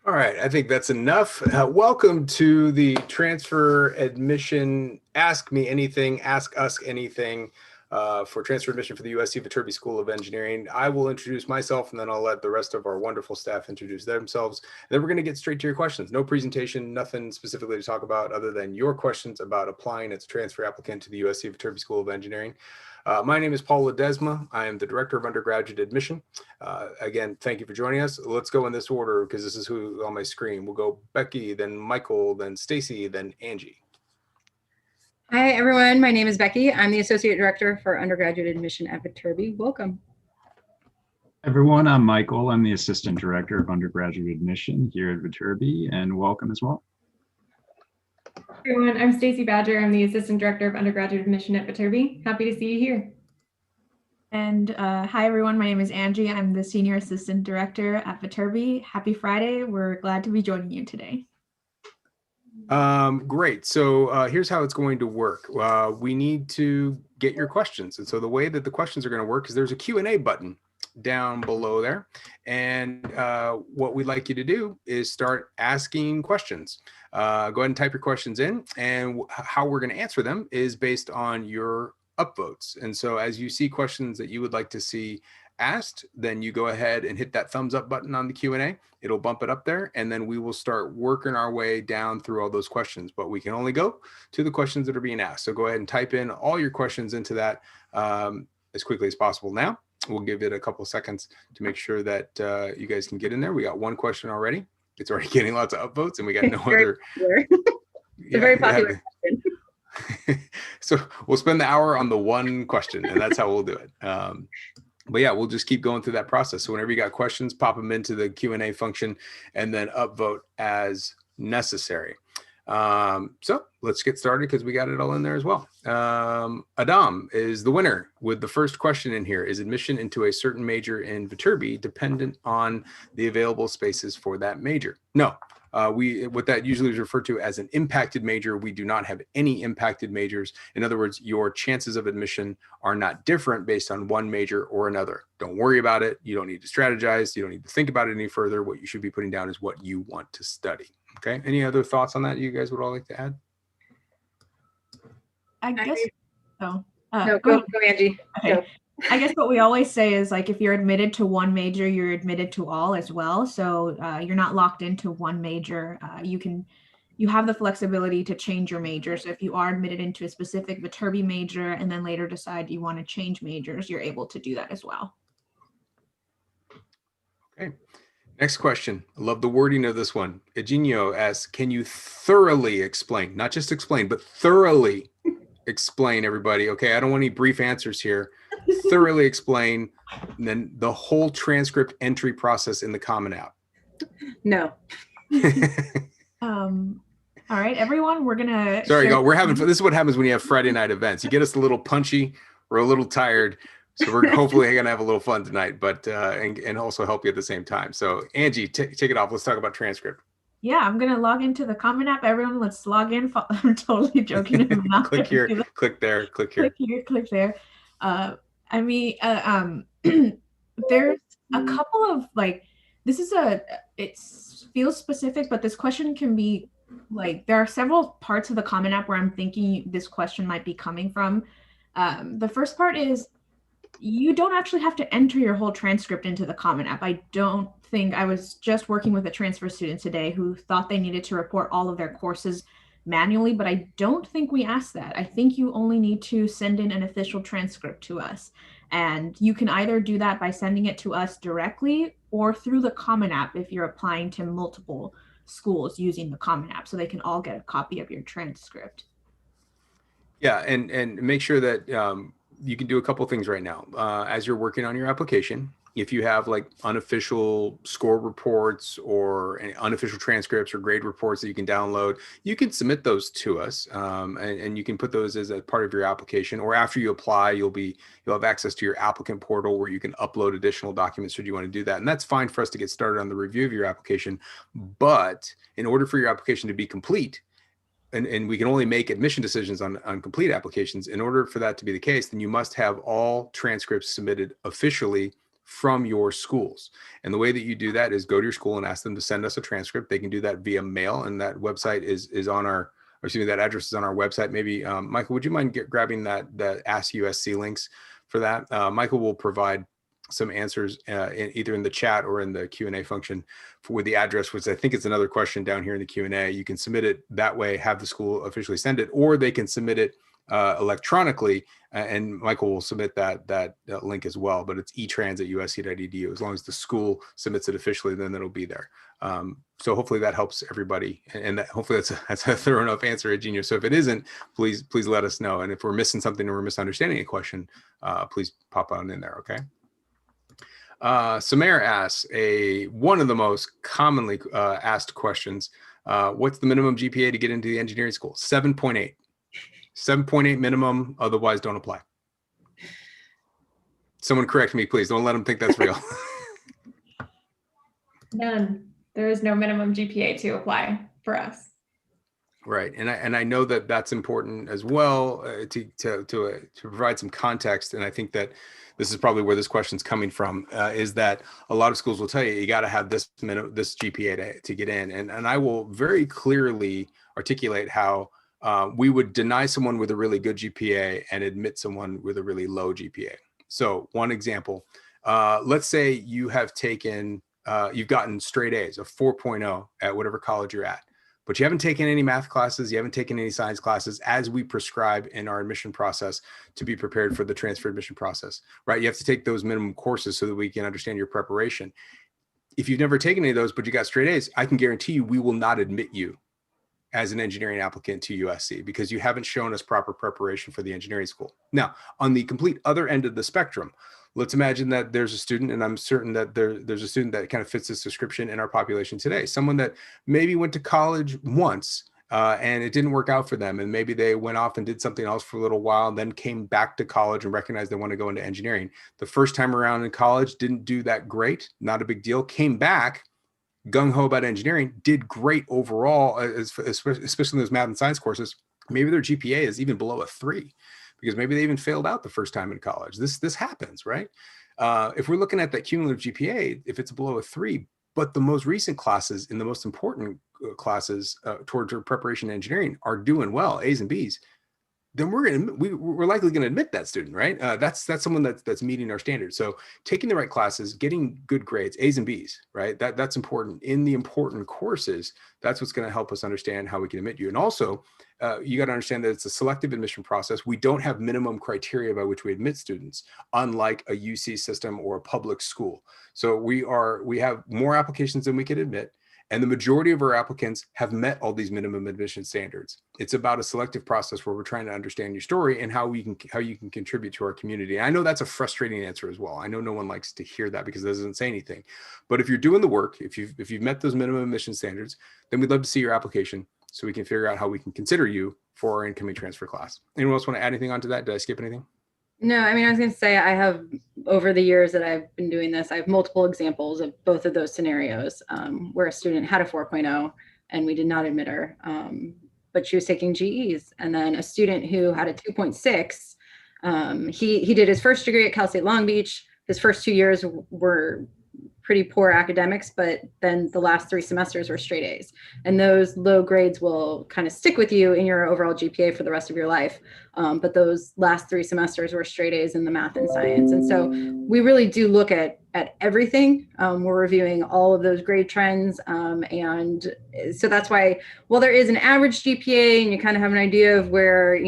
All right, I think that's enough. Welcome to the transfer admission Ask Me Anything, Ask Us Anything for transfer admission for the USC Viterbi School of Engineering. I will introduce myself and then I'll let the rest of our wonderful staff introduce themselves. And then we're going to get straight to your questions. No presentation, nothing specifically to talk about other than your questions about applying as a transfer applicant to the USC Viterbi School of Engineering. My name is Paul Ledesma. I am the Director of Undergraduate Admission. Again, thank you for joining us. Let's go in this order because this is who on my screen. We'll go Becky, then Michael, then Stacy, then Angie. Hi, everyone. My name is Becky. I'm the Associate Director for Undergraduate Admission at Viterbi. Welcome. Everyone, I'm Michael. I'm the Assistant Director of Undergraduate Admission here at Viterbi, and welcome as well. Everyone, I'm Stacy Badger. I'm the Assistant Director of Undergraduate Admission at Viterbi. Happy to see you here. And hi, everyone. My name is Angie. I'm the Senior Assistant Director at Viterbi. Happy Friday. We're glad to be joining you today. Great. So here's how it's going to work. We need to get your questions. And so the way that the questions are going to work is there's a Q&A button down below there. And what we'd like you to do is start asking questions. Go ahead and type your questions in, and how we're going to answer them is based on your upvotes. And so as you see questions that you would like to see asked, then you go ahead and hit that thumbs up button on the Q&A. It'll bump it up there, and then we will start working our way down through all those questions, but we can only go to the questions that are being asked. So go ahead and type in all your questions into that as quickly as possible. Now we'll give it a couple of seconds to make sure that you guys can get in there. We got one question already. It's already getting lots of upvotes, and we got no other. It's a very popular question. So we'll spend the hour on the one question, and that's how we'll do it. But yeah, we'll just keep going through that process. So whenever you got questions, pop them into the Q&A function and then upvote as necessary. So let's get started because we got it all in there as well. Adam is the winner with the first question in here. Is admission into a certain major in Viterbi dependent on the available spaces for that major? No. What that usually is referred to as an impacted major. We do not have any impacted majors. In other words, your chances of admission are not different based on one major or another. Don't worry about it. You don't need to strategize. You don't need to think about it any further. What you should be putting down is what you want to study. Okay. Any other thoughts on that you guys would all like to add? I guess. Oh, no, go Angie. Okay. Go. I guess what we always say is, like, if you're admitted to one major, you're admitted to all as well. So you're not locked into one major. You have the flexibility to change your major. So if you are admitted into a specific Viterbi major and then later decide you want to change majors, you're able to do that as well. Okay. Next question. I love the wording of this one. Eugenio asks, can you thoroughly explain, not just explain, but thoroughly explain, everybody? Okay, I don't want any brief answers here. Thoroughly explain then the whole transcript entry process in the Common App. No. All right, everyone, we're gonna. Sorry, we're having fun. This is what happens when you have Friday night events. You get us a little punchy, we're a little tired. So we're hopefully going to have a little fun tonight, but and also help you at the same time. So Angie, take it off. Let's talk about transcript. Yeah, I'm going to log into the Common App. Everyone, let's log in. I'm totally joking. Click here, click there, click here. Click here, click there. I mean, there's a couple of, like, this is it feels specific, but this question can be, like, there are several parts of the Common App where I'm thinking this question might be coming from. The first part is, you don't actually have to enter your whole transcript into the Common App. I was just working with a transfer student today who thought they needed to report all of their courses manually, but I don't think we asked that. I think you only need to send in an official transcript to us. And you can either do that by sending it to us directly or through the Common App if you're applying to multiple schools using the Common App, so they can all get a copy of your transcript. Yeah, and make sure that you can do a couple things right now. As you're working on your application, if you have like unofficial score reports or unofficial transcripts or grade reports that you can download, you can submit those to us, and you can put those as a part of your application. Or after you apply, you'll have access to your applicant portal where you can upload additional documents should you want to do that. And that's fine for us to get started on the review of your application. But in order for your application to be complete, and we can only make admission decisions on complete applications. In order for that to be the case, then you must have all transcripts submitted officially from your schools. And the way that you do that is go to your school and ask them to send us a transcript. They can do that via mail, and that website is on our, or excuse me, that address is on our website. Maybe Michael, would you mind grabbing the Ask USC links for that? Michael will provide some answers either in the chat or in the Q&A function with the address, which I think is another question down here in the Q&A. You can submit it that way, have the school officially send it, or they can submit it electronically, and Michael will submit that link as well. But it's etrans@usc.edu. As long as the school submits it officially, then it'll be there. So hopefully that helps everybody, and that hopefully that's a thorough enough answer, Genius. So if it isn't, please let us know. And if we're missing something or we're misunderstanding a question, please pop on in there. Okay. Samir asks one of the most commonly asked questions. What's the minimum GPA to get into the engineering school? 7.8. 7.8 minimum, otherwise don't apply. Someone correct me, please. Don't let them think that's real. None. There is no minimum GPA to apply for us. Right, and I know that that's important as well to provide some context. And I think that this is probably where this question's coming from, is that a lot of schools will tell you got to have this GPA to get in, and I will very clearly articulate how we would deny someone with a really good GPA and admit someone with a really low GPA. So one example, let's say you have taken, you've gotten straight A's, a 4.0 at whatever college you're at, but you haven't taken any math classes, you haven't taken any science classes as we prescribe in our admission process to be prepared for the transfer admission process, right? You have to take those minimum courses so that we can understand your preparation. If you've never taken any of those, but you got straight A's, I can guarantee you we will not admit you as an engineering applicant to USC because you haven't shown us proper preparation for the engineering school. Now, on the complete other end of the spectrum, let's imagine that there's a student, and I'm certain that there's a student that kind of fits this description in our population today, someone that maybe went to college once and it didn't work out for them. And maybe they went off and did something else for a little while and then came back to college and recognized they want to go into engineering. The first time around in college, didn't do that great, not a big deal, came back, gung-ho about engineering, did great overall, especially in those math and science courses. Maybe their GPA is even below a 3 because maybe they even failed out the first time in college. This happens, right? If we're looking at that cumulative GPA, if it's below a 3, but the most recent classes in the most important classes towards our preparation in engineering are doing well, A's and B's, then we're likely going to admit that student, right? That's someone that's meeting our standards. So taking the right classes, getting good grades, A's and B's, right? That's important in the important courses. That's what's going to help us understand how we can admit you. And also, you got to understand that it's a selective admission process. We don't have minimum criteria by which we admit students, unlike a UC system or a public school. So we have more applications than we can admit. And the majority of our applicants have met all these minimum admission standards. It's about a selective process where we're trying to understand your story and how you can contribute to our community. And I know that's a frustrating answer as well. I know no one likes to hear that because it doesn't say anything. But if you're doing the work, if you've met those minimum admission standards, then we'd love to see your application so we can figure out how we can consider you for our incoming transfer class. Anyone else want to add anything onto that? Did I skip anything? No, I mean, I was going to say, I have, over the years that I've been doing this, I have multiple examples of both of those scenarios where a student had a 4.0 and we did not admit her, but she was taking GEs. And then a student who had a 2.6, he did his first degree at Cal State Long Beach. His first 2 years were pretty poor academics, but then the last 3 semesters were straight A's. And those low grades will kind of stick with you in your overall GPA for the rest of your life. But those last 3 semesters were straight A's in the math and science. And so we really do look at everything. We're reviewing all of those grade trends. And so that's why, while there is an average GPA and you kind of have an idea of where,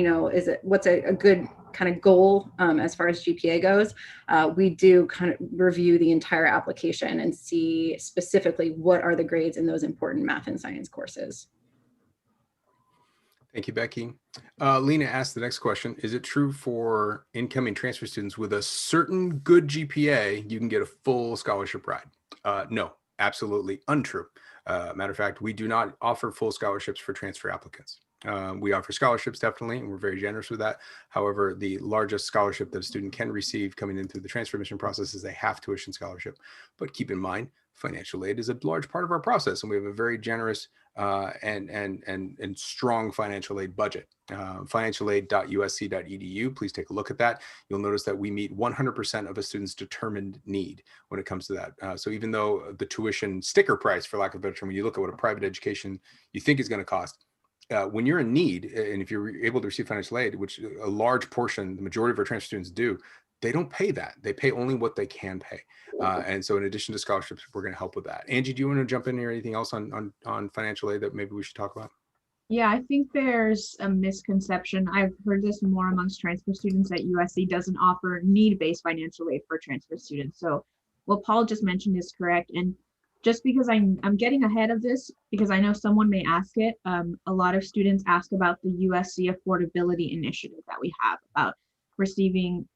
what's a good kind of goal as far as GPA goes, we do kind of review the entire application and see specifically what are the grades in those important math and science courses. Thank you, Becky. Lena asked the next question. Is it true for incoming transfer students with a certain good GPA, you can get a full scholarship ride? No, absolutely untrue. Matter of fact, we do not offer full scholarships for transfer applicants. We offer scholarships, definitely, and we're very generous with that. However, the largest scholarship that a student can receive coming in through the transfer admission process is a half tuition scholarship. But keep in mind, financial aid is a large part of our process, and we have a very generous and strong financial aid budget. Financialaid.usc.edu. Please take a look at that. You'll notice that we meet 100% of a student's determined need when it comes to that. So even though the tuition sticker price, for lack of a better term, when you look at what a private education you think is going to cost, when you're in need, and if you're able to receive financial aid, which a large portion, the majority of our transfer students do, they don't pay that. They pay only what they can pay. And so in addition to scholarships, we're going to help with that. Angie, do you want to jump in here? Anything else on financial aid that maybe we should talk about? Yeah, I think there's a misconception. I've heard this more amongst transfer students that USC doesn't offer need-based financial aid for transfer students. So what Paul just mentioned is correct. And just because I'm getting ahead of this, because I know someone may ask it, a lot of students ask about the USC Affordability Initiative that we have about receiving,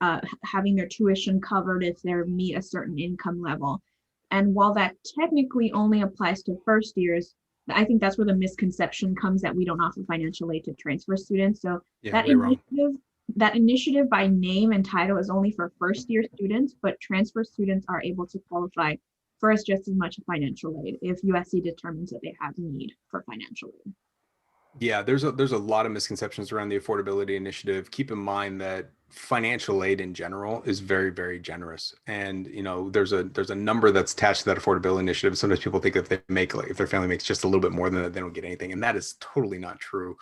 having their tuition covered if they meet a certain income level. And while that technically only applies to first years, I think that's where the misconception comes that we don't offer financial aid to transfer students. So Yeah, that initiative by name and title is only for first year students, but transfer students are able to qualify for just as much financial aid if USC determines that they have need for financial aid. Yeah, there's a lot of misconceptions around the affordability initiative. Keep in mind that financial aid in general is very, very generous, and there's a number that's attached to that affordability initiative. Sometimes people think if their family makes just a little bit more than that, they don't get anything, and that is totally not true.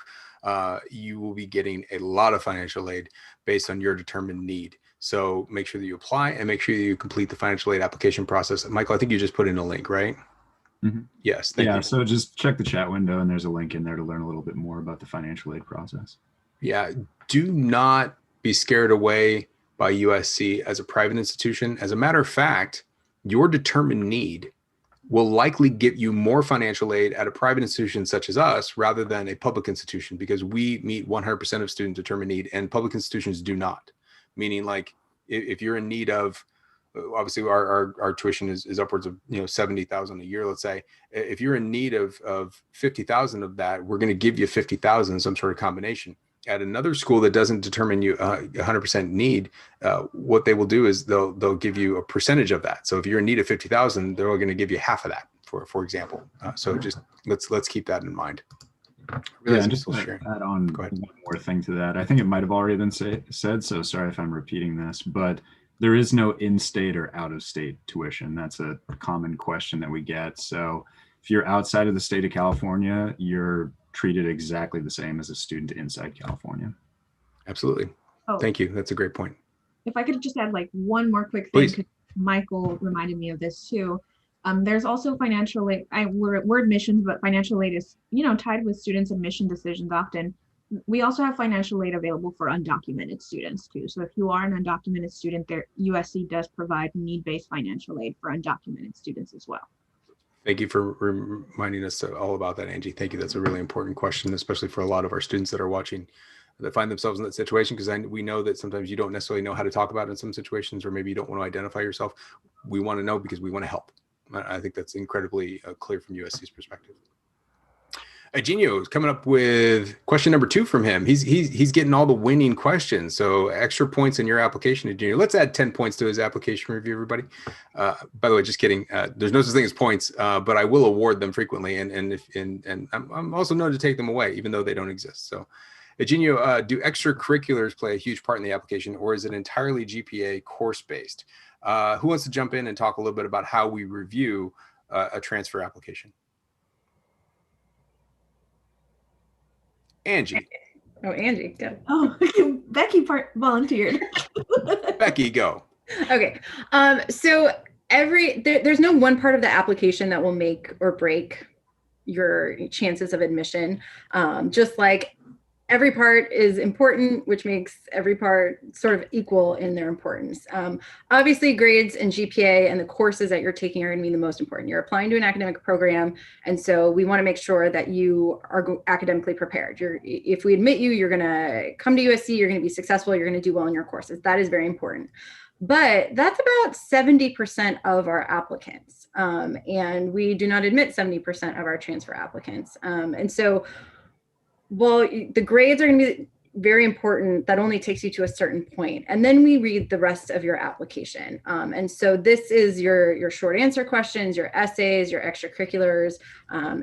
You will be getting a lot of financial aid based on your determined need. So make sure that you apply and make sure you complete the financial aid application process. Michael, I think you just put in a link, right? Mm-hmm. Yes. Thank you. So just check the chat window and there's a link in there to learn a little bit more about the financial aid process. Yeah. Do not be scared away by USC as a private institution. As a matter of fact, your determined need will likely get you more financial aid at a private institution such as us rather than a public institution, because we meet 100% of student determined need and public institutions do not. Meaning, like, if you're in need of, obviously our tuition is upwards of $70,000 a year, let's say. If you're in need of 50,000 of that, we're going to give you 50,000, some sort of combination. At another school that doesn't determine you 100% need, what they will do is they'll give you a percentage of that. So if you're in need of 50,000, they're going to give you half of that, for example. So just let's keep that in mind. Yeah, and just to add on one more thing to that, I think it might have already been said, so sorry if I'm repeating this, but there is no in-state or out-of-state tuition. That's a common question that we get. So if you're outside of the state of California, you're treated exactly the same as a student inside California. Absolutely. Oh, thank you. That's a great point. If I could just add like one more quick thing, because Michael reminded me of this too. There's also financial aid. We're admissions, but financial aid is tied with students' admission decisions often. We also have financial aid available for undocumented students too. So if you are an undocumented student, USC does provide need-based financial aid for undocumented students as well. Thank you for reminding us all about that, Angie. Thank you. That's a really important question, especially for a lot of our students that are watching that find themselves in that situation, because we know that sometimes you don't necessarily know how to talk about it in some situations, or maybe you don't want to identify yourself. We want to know because we want to help. I think that's incredibly clear from USC's perspective. Eugenio is coming up with question number 2 from him. He's getting all the winning questions. So extra points in your application, Eugenio. Let's add 10 points to his application review, everybody. By the way, just kidding. There's no such thing as points, but I will award them frequently. And I'm also known to take them away, even though they don't exist. So Eugenio, do extracurriculars play a huge part in the application, or is it entirely GPA course-based? Who wants to jump in and talk a little bit about how we review a transfer application? Angie. Oh, Angie, go. Oh, Becky volunteered. Becky, go. Okay. So there's no one part of the application that will make or break your chances of admission. Just like every part is important, which makes every part sort of equal in their importance. Obviously, grades and GPA and the courses that you're taking are going to be the most important. You're applying to an academic program, and so we want to make sure that you are academically prepared. If we admit you, you're going to come to USC, you're going to be successful, you're going to do well in your courses. That is very important. But that's about 70% of our applicants, and we do not admit 70% of our transfer applicants. And so, well, the grades are going to be very important. That only takes you to a certain point. And then we read the rest of your application. And so this is your short answer questions, your essays, your extracurriculars,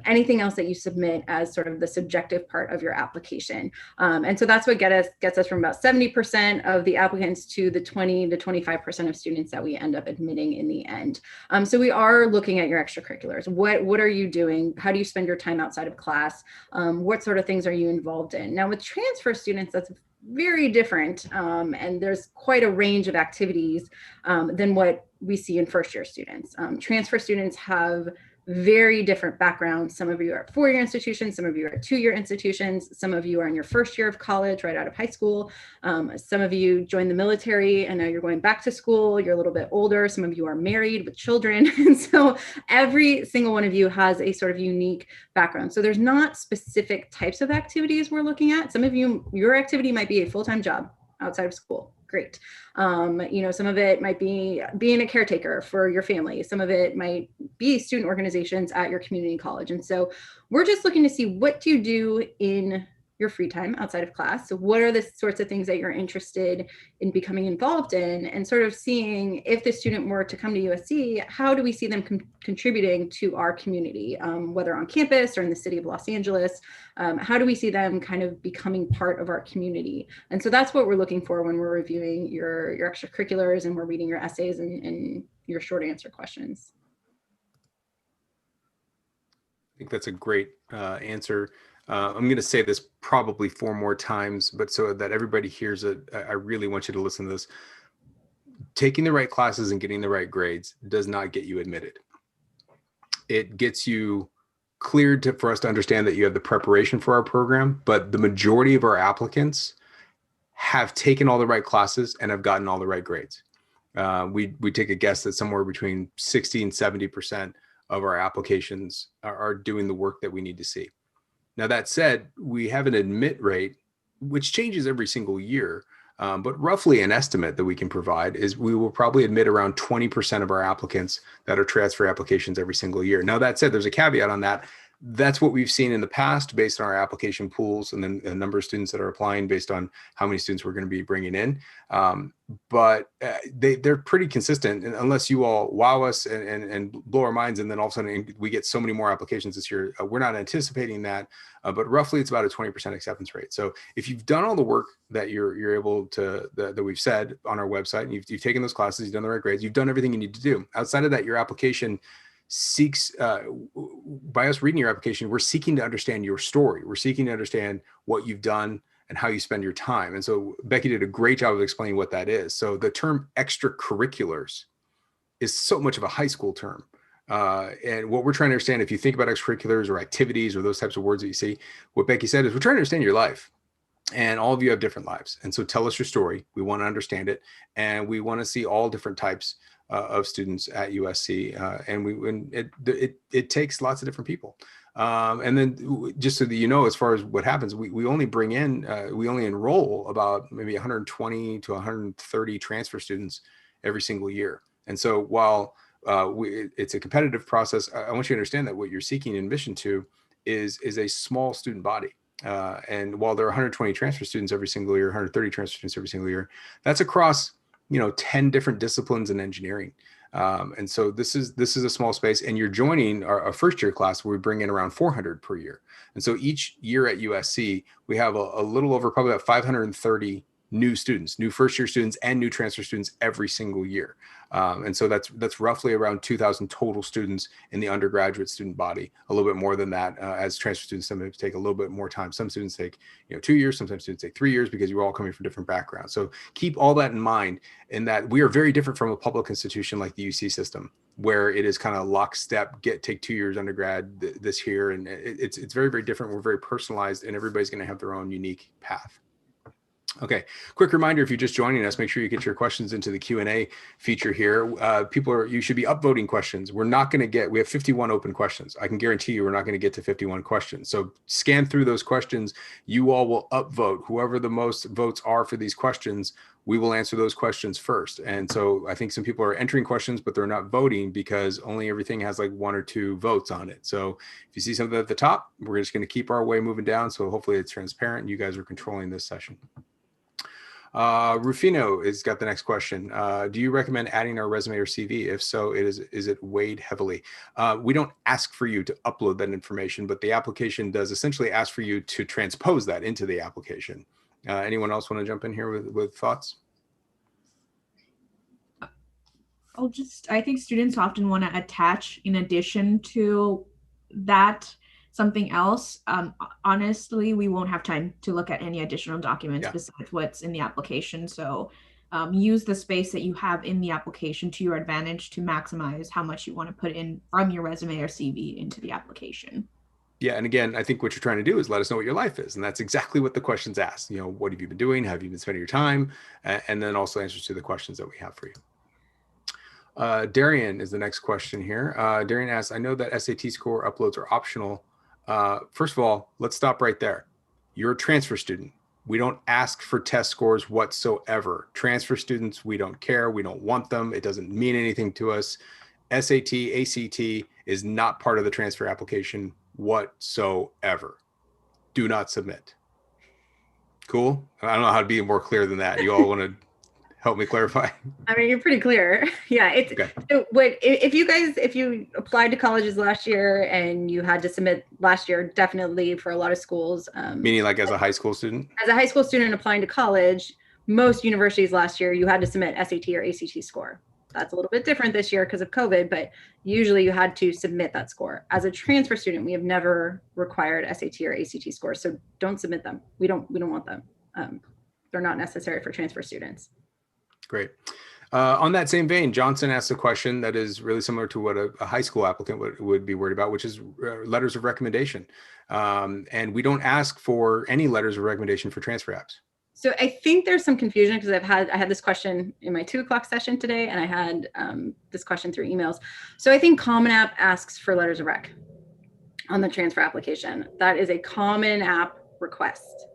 anything else that you submit as sort of the subjective part of your application. And so that's what gets us from about 70% of the applicants to the 20 to 25% of students that we end up admitting in the end. So we are looking at your extracurriculars. What are you doing? How do you spend your time outside of class? What sort of things are you involved in? Now with transfer students, that's very different. And there's quite a range of activities than what we see in first year students. Transfer students have very different backgrounds. Some of you are at 4-year institutions, some of you are at 2-year institutions, some of you are in your first year of college, right out of high school. Some of you joined the military and now you're going back to school, you're a little bit older. Some of you are married with children. And so every single one of you has a sort of unique background. So there's not specific types of activities we're looking at. Some of you, your activity might be a full-time job outside of school. Great. Some of it might be being a caretaker for your family. Some of it might be student organizations at your community college. And so we're just looking to see, what do you do in your free time outside of class? So what are the sorts of things that you're interested in becoming involved in, and sort of seeing if the student were to come to USC, how do we see them contributing to our community, whether on campus or in the city of Los Angeles? How do we see them kind of becoming part of our community? And so that's what we're looking for when we're reviewing your extracurriculars and we're reading your essays and your short answer questions. I think that's a great answer. I'm going to say this probably 4 more times, but so that everybody hears it, I really want you to listen to this. Taking the right classes and getting the right grades does not get you admitted. It gets you cleared for us to understand that you have the preparation for our program, but the majority of our applicants have taken all the right classes and have gotten all the right grades. We take a guess that somewhere between 60 and 70% of our applications are doing the work that we need to see. Now, that said, we have an admit rate, which changes every single year, but roughly an estimate that we can provide is we will probably admit around 20% of our applicants that are transfer applications every single year. Now, that said, there's a caveat on that. That's what we've seen in the past based on our application pools and then the number of students that are applying based on how many students we're going to be bringing in. But they're pretty consistent, and unless you all wow us and blow our minds, and then all of a sudden we get so many more applications this year. We're not anticipating that, but roughly it's about a 20% acceptance rate. So if you've done all the work that you're able to, that we've said on our website, and you've taken those classes, you've done the right grades, you've done everything you need to do. Outside of that, your application seeks, by us reading your application, we're seeking to understand your story. We're seeking to understand what you've done and how you spend your time. And so Becky did a great job of explaining what that is. So the term extracurriculars is so much of a high school term. And what we're trying to understand, if you think about extracurriculars or activities or those types of words that you see, what Becky said is we're trying to understand your life. And all of you have different lives. And so tell us your story. We want to understand it. And we want to see all different types of students at USC. And it takes lots of different people. And then just so that you know, as far as what happens, we only bring in, we only enroll about maybe 120 to 130 transfer students every single year. And so while it's a competitive process, I want you to understand that what you're seeking admission to is a small student body. And while there are 120 transfer students every single year, 130 transfer students every single year, that's across 10 different disciplines in engineering. And so this is a small space, and you're joining our first year class where we bring in around 400 per year. And so each year at USC, we have a little over probably about 530 new students, new first year students and new transfer students every single year. And so that's roughly around 2,000 total students in the undergraduate student body, a little bit more than that, as transfer students sometimes take a little bit more time. Some students take 2 years, sometimes students take 3 years, because you're all coming from different backgrounds. So keep all that in mind, in that we are very different from a public institution like the UC system, where it is kind of lockstep, take 2 years undergrad this here. And it's very, very different. We're very personalized, and everybody's going to have their own unique path. Okay, quick reminder, if you're just joining us, make sure you get your questions into the Q&A feature here. You should be upvoting questions. We have 51 open questions. I can guarantee you we're not going to get to 51 questions. So scan through those questions. You all will upvote. Whoever the most votes are for these questions we will answer those questions first. And so I think some people are entering questions, but they're not voting because only everything has like 1 or 2 votes on it. So if you see something at the top, we're just going to keep our way moving down. So hopefully it's transparent and you guys are controlling this session. Rufino has got the next question. Do you recommend adding our resume or CV? If so, is it weighed heavily? We don't ask for you to upload that information, but the application does essentially ask for you to transpose that into the application. Anyone else want to jump in here with thoughts? I think students often want to attach, in addition to that, something else. Honestly, we won't have time to look at any additional documents besides what's in the application. So use the space that you have in the application to your advantage to maximize how much you want to put in from your resume or CV into the application. Yeah, and again, I think what you're trying to do is let us know what your life is, and that's exactly what the questions ask. You know, what have you been doing? How have you been spending your time? And then also answers to the questions that we have for you. Darian is the next question here. Darian asks, I know that SAT score uploads are optional. First of all, let's stop right there. You're a transfer student. We don't ask for test scores whatsoever. Transfer students, we don't care. We don't want them. It doesn't mean anything to us. SAT, ACT is not part of the transfer application whatsoever. Do not submit. Cool. I don't know how to be more clear than that. You all want to help me clarify? I mean, you're pretty clear. Yeah. It's okay. So if you applied to colleges last year and you had to submit last year, definitely for a lot of schools. Meaning like as a high school student? As a high school student applying to college, most universities last year, you had to submit SAT or ACT score. That's a little bit different this year because of COVID, but usually you had to submit that score. As a transfer student, we have never required SAT or ACT scores, so don't submit them. We don't want them. They're not necessary for transfer students. Great. On that same vein, Johnson asked a question that is really similar to what a high school applicant would be worried about, which is letters of recommendation. And we don't ask for any letters of recommendation for transfer apps. So I think there's some confusion because I had this question in my 2 o'clock session today, and I had this question through emails. So I think Common App asks for letters of rec on the transfer application. That is a Common App request.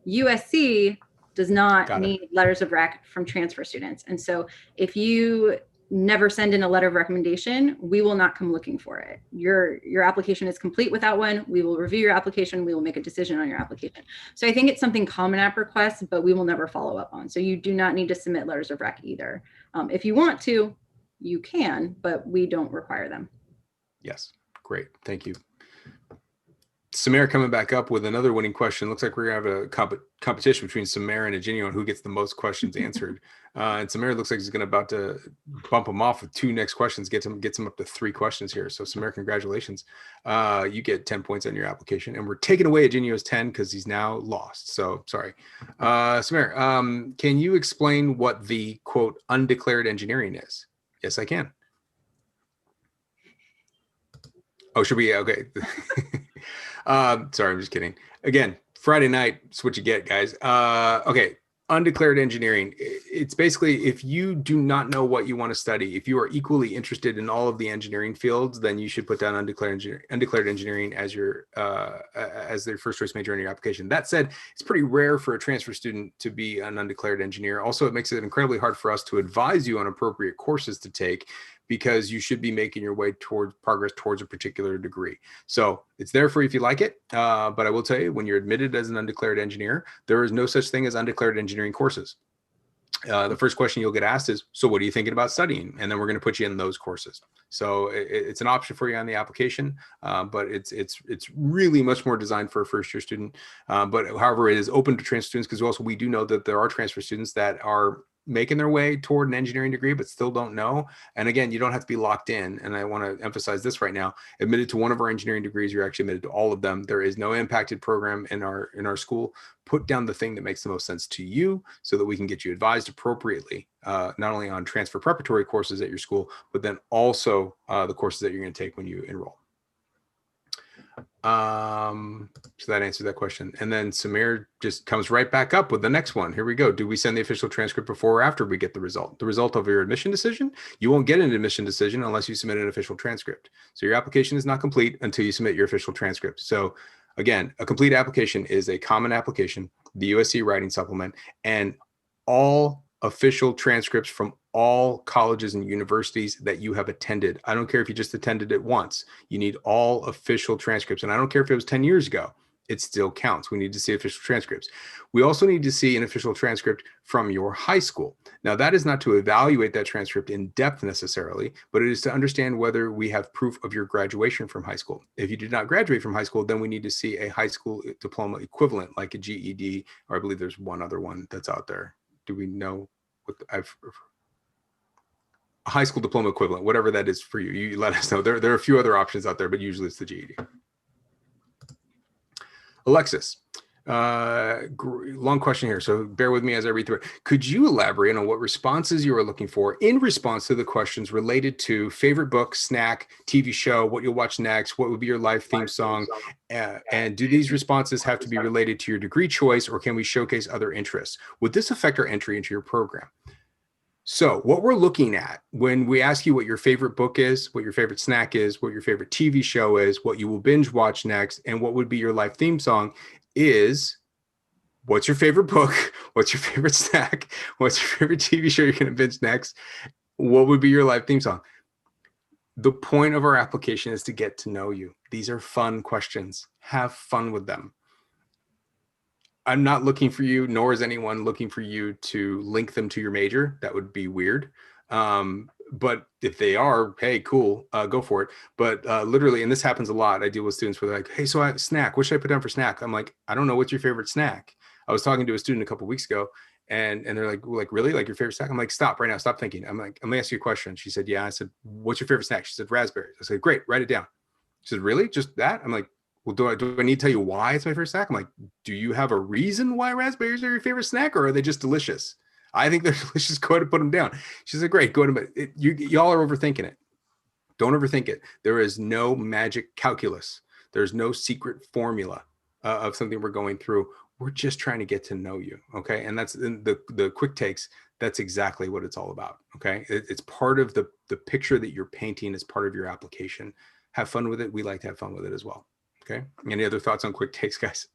USC does not need letters of rec from transfer students. And so if you never send in a letter of recommendation, we will not come looking for it. Your application is complete without one. We will review your application. We will make a decision on your application. So I think it's something Common App requests, but we will never follow up on. So you do not need to submit letters of rec either. If you want to, you can, but we don't require them. Yes, great, thank you. Samir coming back up with another winning question. Looks like we're gonna have a competition between Samir and Eugenio on who gets the most questions answered. And Samir looks like he's about to bump him off with 2 next questions, gets him up to 3 questions here. So Samir, congratulations. You get 10 points on your application, and we're taking away Eugenio's 10 because he's now lost. So sorry. Samir, can you explain what the quote undeclared engineering is? Yes, I can. Oh, should we? Okay. Sorry, I'm just kidding. Again, Friday night, it's what you get, guys. Okay, undeclared engineering. It's basically if you do not know what you want to study, if you are equally interested in all of the engineering fields, then you should put down undeclared engineering as your as their first choice major in your application. That said, it's pretty rare for a transfer student to be an undeclared engineer. Also, it makes it incredibly hard for us to advise you on appropriate courses to take, because you should be making your way towards progress towards a particular degree. So it's there for you if you like it. But I will tell you, when you're admitted as an undeclared engineer, there is no such thing as undeclared engineering courses. The first question you'll get asked is, so what are you thinking about studying? And then we're going to put you in those courses. So it's an option for you on the application, but it's really much more designed for a first year student. But however, it is open to transfer students, because we do know that there are transfer students that are making their way toward an engineering degree, but still don't know. And again, you don't have to be locked in. And I want to emphasize this right now. Admitted to one of our engineering degrees, you're actually admitted to all of them. There is no impacted program in our school. Put down the thing that makes the most sense to you so that we can get you advised appropriately, not only on transfer preparatory courses at your school, but then also the courses that you're going to take when you enroll. So that answers that question. And then Samir just comes right back up with the next one. Here we go. Do we send the official transcript before or after we get the result? The result of your admission decision? You won't get an admission decision unless you submit an official transcript. So your application is not complete until you submit your official transcript. So again, a complete application is a common application, the USC writing supplement, and all official transcripts from all colleges and universities that you have attended. I don't care if you just attended it once. You need all official transcripts. And I don't care if it was 10 years ago. It still counts. We need to see official transcripts. We also need to see an official transcript from your high school. Now, that is not to evaluate that transcript in depth necessarily, but it is to understand whether we have proof of your graduation from high school. If you did not graduate from high school, then we need to see a high school diploma equivalent, like a GED, or I believe there's one other one that's out there. Do we know what a high school diploma equivalent, whatever that is for you? You let us know. There are a few other options out there, but usually it's the GED. Alexis, long question here, so bear with me as I read through it. Could you elaborate on what responses you are looking for in response to the questions related to favorite book, snack, TV show, what you'll watch next, what would be your life theme song, and do these responses have to be related to your degree choice, or can we showcase other interests? Would this affect our entry into your program? So what we're looking at when we ask you what your favorite book is, what your favorite snack is, what your favorite TV show is, what you will binge watch next, and what would be your life theme song is, what's your favorite book? What's your favorite snack? What's your favorite TV show you're going to binge next? What would be your life theme song? The point of our application is to get to know you. These are fun questions. Have fun with them. I'm not looking for you, nor is anyone looking for you to link them to your major. That would be weird. But if they are, hey, cool, go for it. But literally, and this happens a lot, I deal with students where they're like, hey, so I have a snack. What should I put down for snack? I'm like, I don't know. What's your favorite snack? I was talking to a student a couple of weeks ago, and they're like, really? Like your favorite snack? I'm like, stop right now. Stop thinking. I'm like, I'm going to ask you a question. She said, yeah. I said, what's your favorite snack? She said, raspberries. I said, great, write it down. She said, really? Just that? I'm like, well, do I need to tell you why it's my favorite snack? I'm like, do you have a reason why raspberries are your favorite snack, or are they just delicious? I think they're delicious. Go ahead and put them down. She said, great, go ahead. Y'all are overthinking it. Don't overthink it. There is no magic calculus. There's no secret formula of something we're going through. We're just trying to get to know you, okay? And that's in the quick takes. That's exactly what it's all about, okay? It's part of the picture that you're painting as part of your application. Have fun with it. We like to have fun with it as well. Okay. Any other thoughts on quick takes, guys?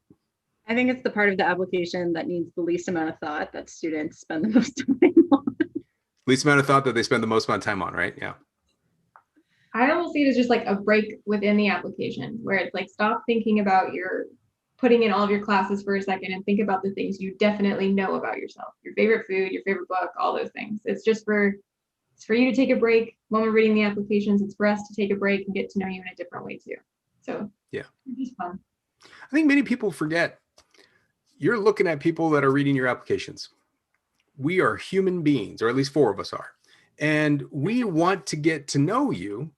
I think it's the part of the application that needs the least amount of thought that students spend the most time on. Least amount of thought that they spend the most amount of time on, right? Yeah. I almost see it as just like a break within the application where it's like, stop thinking about putting in all of your classes for a second and think about the things you definitely know about yourself, your favorite food, your favorite book, all those things. It's for you to take a break when we're reading the applications. It's for us to take a break and get to know you in a different way too. So yeah, it's just fun. I think many people forget you're looking at people that are reading your applications. We are human beings, or at least 4 of us are. And we want to get to know you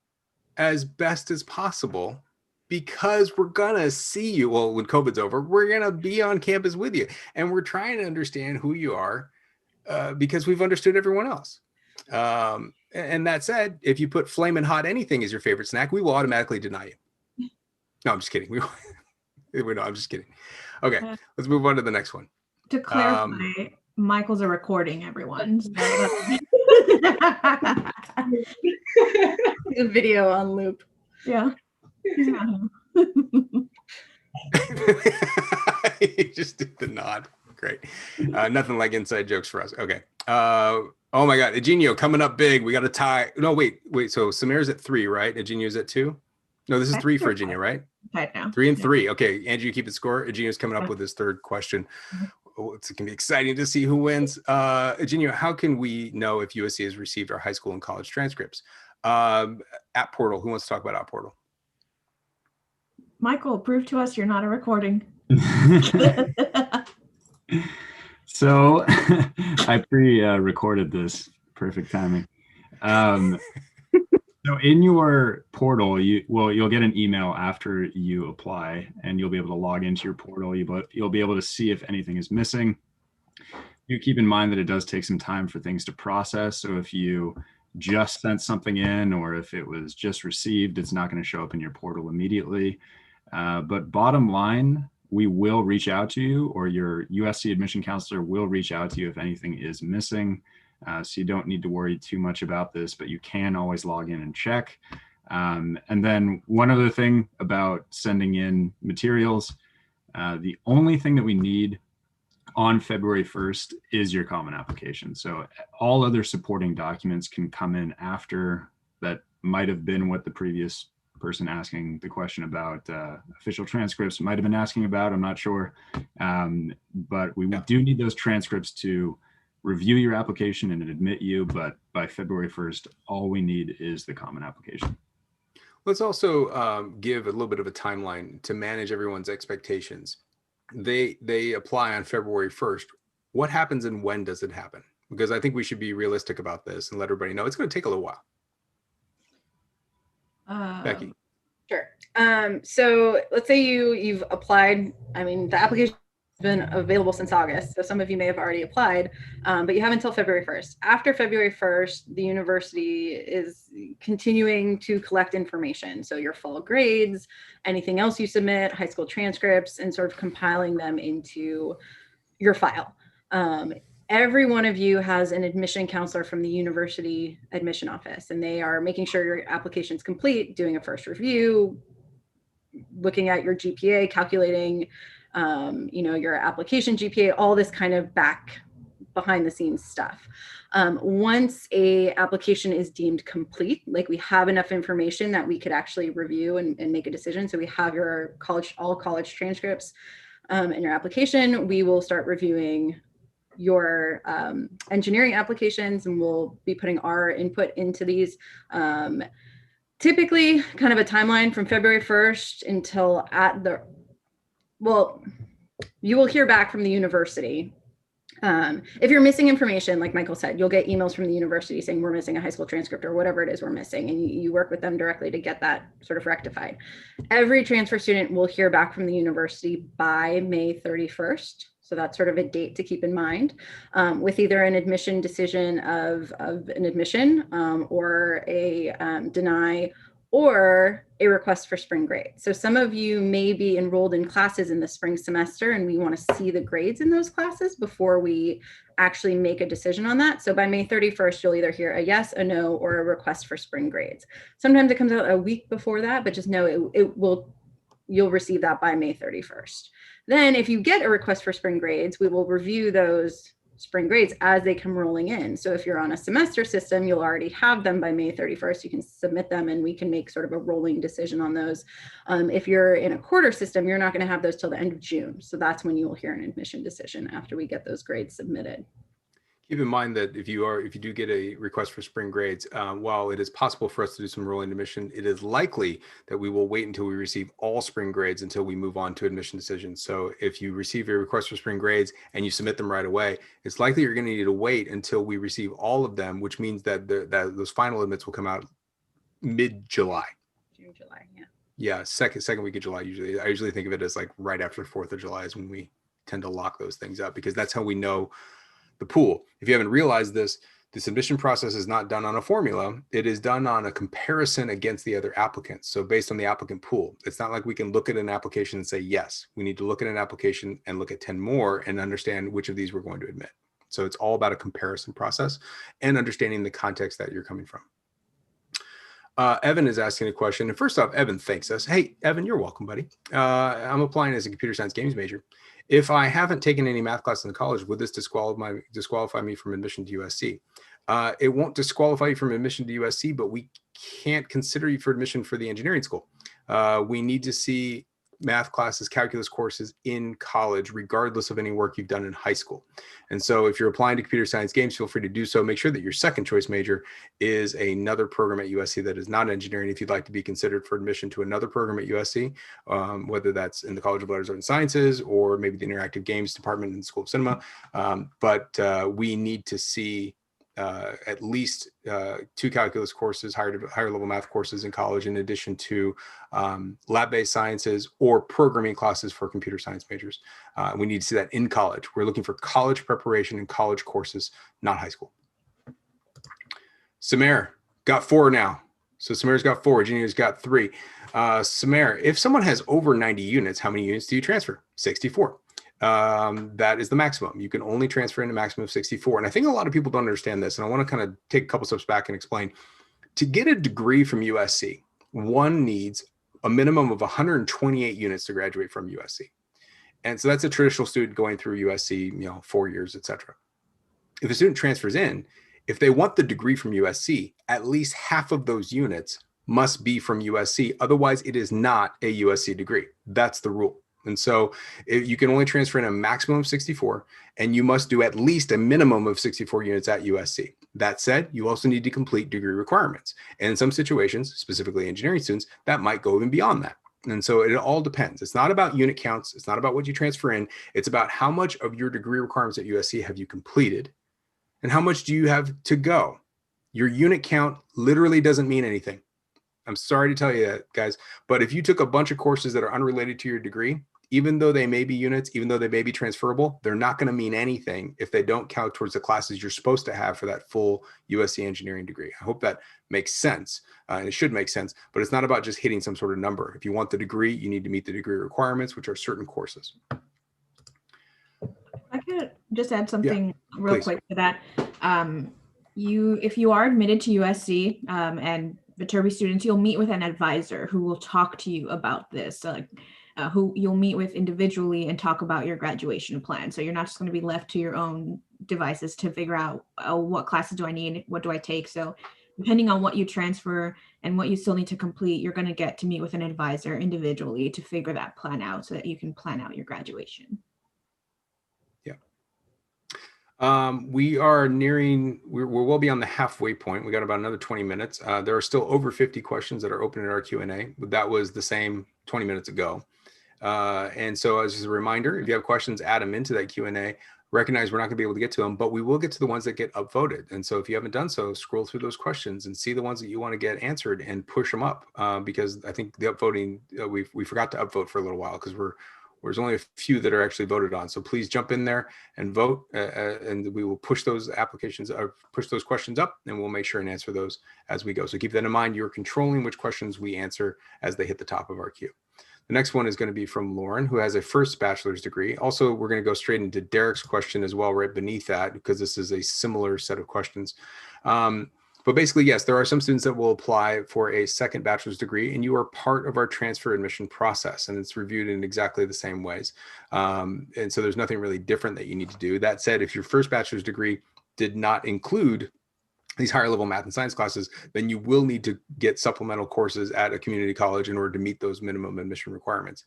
as best as possible because we're going to see you. Well, when COVID's over, we're going to be on campus with you. And we're trying to understand who you are because we've understood everyone else. And that said, if you put flamin' hot anything as your favorite snack, we will automatically deny you. No, I'm just kidding. No, I'm just kidding. Okay, let's move on to the next one. To clarify, Michael's a recording, everyone. So the video on loop. Yeah. You just did the nod. Great. Nothing like inside jokes for us. Okay. Oh my God, Eugenio coming up big. We got a tie. No, wait. So Samir's at 3, right? Eugenio's at 2. No, this is 3 for Eugenio, right? Right now. 3 and 3. Okay, Andrew, you keep it score. Eugenio's coming up with his 3rd question. Oh, it's going to be exciting to see who wins. Eugenio, how can we know if USC has received our high school and college transcripts? App Portal. Who wants to talk about App Portal? Michael, prove to us you're not a recording. So I pre-recorded this. Perfect timing. So in your portal, you'll get an email after you apply, and you'll be able to log into your portal. You'll be able to see if anything is missing. You keep in mind that it does take some time for things to process. So if you just sent something in, or if it was just received, it's not going to show up in your portal immediately. But bottom line, we will reach out to you, or your USC admission counselor will reach out to you if anything is missing. So you don't need to worry too much about this, but you can always log in and check. And then one other thing about sending in materials, the only thing that we need on February 1st is your common application. So all other supporting documents can come in after that. Might have been what the previous person asking the question about official transcripts might have been asking about. I'm not sure. But we do need those transcripts to review your application and admit you. But by February 1st, all we need is the common application. Let's also give a little bit of a timeline to manage everyone's expectations. They apply on February 1st. What happens and when does it happen? Because I think we should be realistic about this and let everybody know it's going to take a little while. Becky. Sure. So let's say you've applied. I mean, the application has been available since August. So some of you may have already applied, but you have until February 1st. After February 1st, the university is continuing to collect information. So your fall grades, anything else you submit, high school transcripts, and sort of compiling them into your file. Every one of you has an admission counselor from the university admission office, and they are making sure your application is complete, doing a first review, looking at your GPA, calculating, your application GPA, all this kind of behind the scenes stuff. Once a application is deemed complete, like we have enough information that we could actually review and make a decision. So we have your all college transcripts and your application, we will start reviewing your engineering applications, and we'll be putting our input into these. Typically kind of a timeline from February 1st until you will hear back from the university. If you're missing information, like Michael said, you'll get emails from the university saying we're missing a high school transcript or whatever it is we're missing, and you work with them directly to get that sort of rectified. Every transfer student will hear back from the university by May 31st. So that's sort of a date to keep in mind, with either an admission decision of an admission or a deny or a request for spring grades. So some of you may be enrolled in classes in the spring semester, and we want to see the grades in those classes before we actually make a decision on that. So by May 31st, you'll either hear a yes, a no, or a request for spring grades. Sometimes it comes out a week before that, but just know you'll receive that by May 31st. Then if you get a request for spring grades, we will review those spring grades as they come rolling in. So if you're on a semester system, you'll already have them by May 31st. You can submit them and we can make sort of a rolling decision on those. If you're in a quarter system, you're not going to have those till the end of June. So that's when you will hear an admission decision after we get those grades submitted. Keep in mind that if you do get a request for spring grades, while it is possible for us to do some rolling admission, it is likely that we will wait until we receive all spring grades until we move on to admission decisions. So if you receive a request for spring grades and you submit them right away, it's likely you're going to need to wait until we receive all of them, which means that those final admits will come out mid-July. June, July, yeah. Yeah, second week of July. I usually think of it as like right after 4th of July is when we tend to lock those things up, because that's how we know the pool. If you haven't realized this submission process is not done on a formula. It is done on a comparison against the other applicants. So based on the applicant pool, it's not like we can look at an application and say, yes, we need to look at an application and look at 10 more and understand which of these we're going to admit. So it's all about a comparison process and understanding the context that you're coming from. Evan is asking a question. And first off, Evan thanks us. Hey, Evan, you're welcome, buddy. I'm applying as a computer science games major. If I haven't taken any math class in the college, would this disqualify me from admission to USC? It won't disqualify you from admission to USC, but we can't consider you for admission for the engineering school. We need to see math classes, calculus courses in college, regardless of any work you've done in high school. And so if you're applying to computer science games, feel free to do so. Make sure that your second choice major is another program at USC that is not engineering. If you'd like to be considered for admission to another program at USC, whether that's in the College of Letters, Arts, and Sciences, or maybe the Interactive Games Department in the School of Cinema. But we need to see at least 2 calculus courses, higher level math courses in college, in addition to lab-based sciences or programming classes for computer science majors. We need to see that in college. We're looking for college preparation and college courses, not high school. Samer got 4 now. So Samer's got 4, Junior's got 3. Samer, if someone has over 90 units, how many units do you transfer? 64. That is the maximum. You can only transfer in a maximum of 64. And I think a lot of people don't understand this. And I want to kind of take a couple steps back and explain. To get a degree from USC, one needs a minimum of 128 units to graduate from USC. And so that's a traditional student going through USC, 4 years, et cetera. If a student transfers in, if they want the degree from USC, at least half of those units must be from USC. Otherwise, it is not a USC degree. That's the rule. And so you can only transfer in a maximum of 64, and you must do at least a minimum of 64 units at USC. That said, you also need to complete degree requirements. And in some situations, specifically engineering students, that might go even beyond that. And so it all depends. It's not about unit counts. It's not about what you transfer in. It's about how much of your degree requirements at USC have you completed and how much do you have to go. Your unit count literally doesn't mean anything. I'm sorry to tell you that, guys, but if you took a bunch of courses that are unrelated to your degree, even though they may be units, even though they may be transferable, they're not going to mean anything if they don't count towards the classes you're supposed to have for that full USC engineering degree. I hope that makes sense. And it should make sense, but it's not about just hitting some sort of number. If you want the degree, you need to meet the degree requirements, which are certain courses. I could just add something real please. quick to that. If you are admitted to USC and Viterbi students, you'll meet with an advisor who will talk to you about this. Who you'll meet with individually and talk about your graduation plan. So you're not just going to be left to your own devices to figure out, oh, what classes do I need? What do I take? So depending on what you transfer and what you still need to complete, you're going to get to meet with an advisor individually to figure that plan out so that you can plan out your graduation. We are nearing, we'll be on the halfway point. We got about another 20 minutes. There are still over 50 questions that are open in our Q&A, but that was the same 20 minutes ago. And so as a reminder, if you have questions, add them into that Q&A. Recognize we're not gonna be able to get to them, but we will get to the ones that get upvoted. And so if you haven't done so, scroll through those questions and see the ones that you wanna get answered and push them up. Because I think the upvoting, we forgot to upvote for a little while because there's only a few that are actually voted on. So please jump in there and vote, and we will push those applications or push those questions up, and we'll make sure and answer those as we go. So keep that in mind. You're controlling which questions we answer as they hit the top of our queue. The next one is going to be from Lauren, who has a first bachelor's degree. Also, we're going to go straight into Derek's question as well, right beneath that, because this is a similar set of questions. But basically, yes, there are some students that will apply for a second bachelor's degree, and you are part of our transfer admission process, and it's reviewed in exactly the same ways. And so there's nothing really different that you need to do. That said, if your first bachelor's degree did not include these higher level math and science classes, then you will need to get supplemental courses at a community college in order to meet those minimum admission requirements.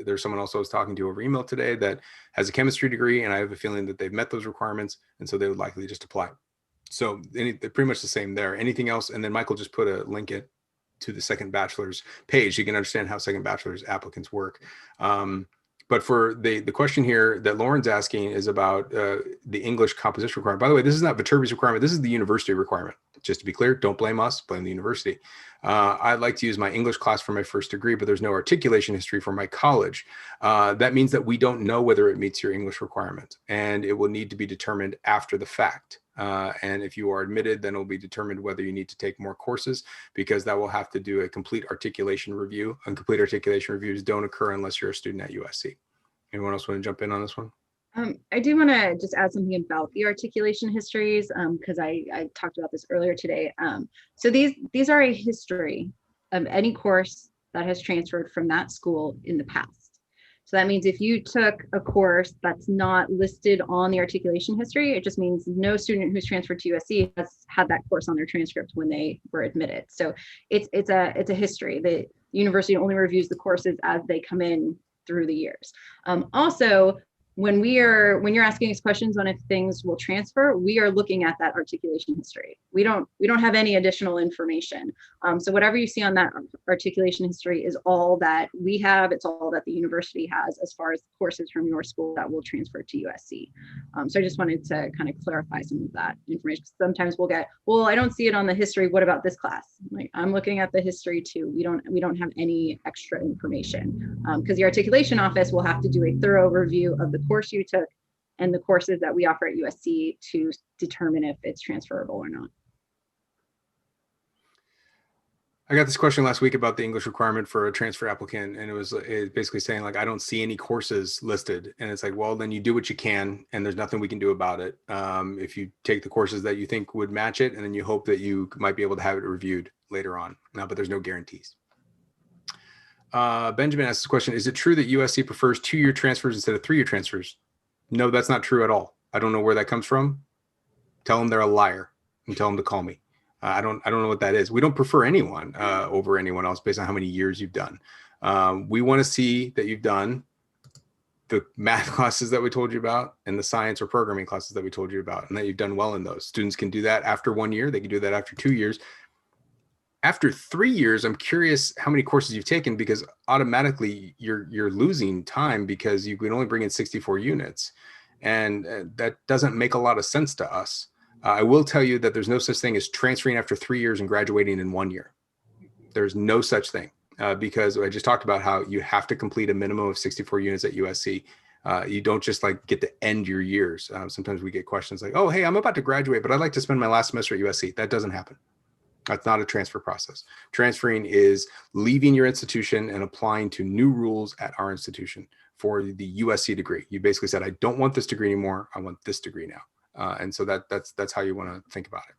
There's someone else I was talking to over email today that has a chemistry degree, and I have a feeling that they've met those requirements, and so they would likely just apply. So they're pretty much the same there. Anything else? And then Michael just put a link to the second bachelor's page. You can understand how second bachelor's applicants work. But for the question here that Lauren's asking is about the English composition requirement. By the way, this is not Viterbi's requirement. This is the university requirement. Just to be clear, don't blame us, blame the university. I'd like to use my English class for my first degree, but there's no articulation history for my college. That means that we don't know whether it meets your English requirement, and it will need to be determined after the fact. And if you are admitted, then it will be determined whether you need to take more courses, because that will have to do a complete articulation review. And complete articulation reviews don't occur unless you're a student at USC. Anyone else want to jump in on this one? I do want to just add something about the articulation histories, because I talked about this earlier today. So these are a history of any course that has transferred from that school in the past. So that means if you took a course that's not listed on the articulation history, it just means no student who's transferred to USC has had that course on their transcript when they were admitted. So it's a history. The university only reviews the courses as they come in through the years. Also, when you're asking us questions on if things will transfer, we are looking at that articulation history. We don't have any additional information. So whatever you see on that articulation history is all that we have. It's all that the university has as far as courses from your school that will transfer to USC. So I just wanted to kind of clarify some of that information. Sometimes we'll get, well, I don't see it on the history. What about this class? Like, I'm looking at the history too. We don't have any extra information, because the articulation office will have to do a thorough review of the course you took and the courses that we offer at USC to determine if it's transferable or not. I got this question last week about the English requirement for a transfer applicant, and it was basically saying, like, I don't see any courses listed. And it's like, well, then you do what you can, and there's nothing we can do about it. If you take the courses that you think would match it, and then you hope that you might be able to have it reviewed later on. But there's no guarantees. Benjamin asks this question: is it true that USC prefers 2-year transfers instead of 3-year transfers? No, that's not true at all. I don't know where that comes from. Tell them they're a liar and tell them to call me. I don't know what that is. We don't prefer anyone over anyone else based on how many years you've done. We want to see that you've done the math classes that we told you about and the science or programming classes that we told you about, and that you've done well in those. Students can do that after 1 year. They can do that after 2 years. After 3 years, I'm curious how many courses you've taken, because automatically you're losing time because you can only bring in 64 units. And that doesn't make a lot of sense to us. I will tell you that there's no such thing as transferring after 3 years and graduating in 1 year. There's no such thing. Because I just talked about how you have to complete a minimum of 64 units at USC. You don't just like get to end your years. Sometimes we get questions like, oh, hey, I'm about to graduate, but I'd like to spend my last semester at USC. That doesn't happen. That's not a transfer process. Transferring is leaving your institution and applying to new rules at our institution for the USC degree. You basically said, I don't want this degree anymore. I want this degree now. And so that's how you want to think about it.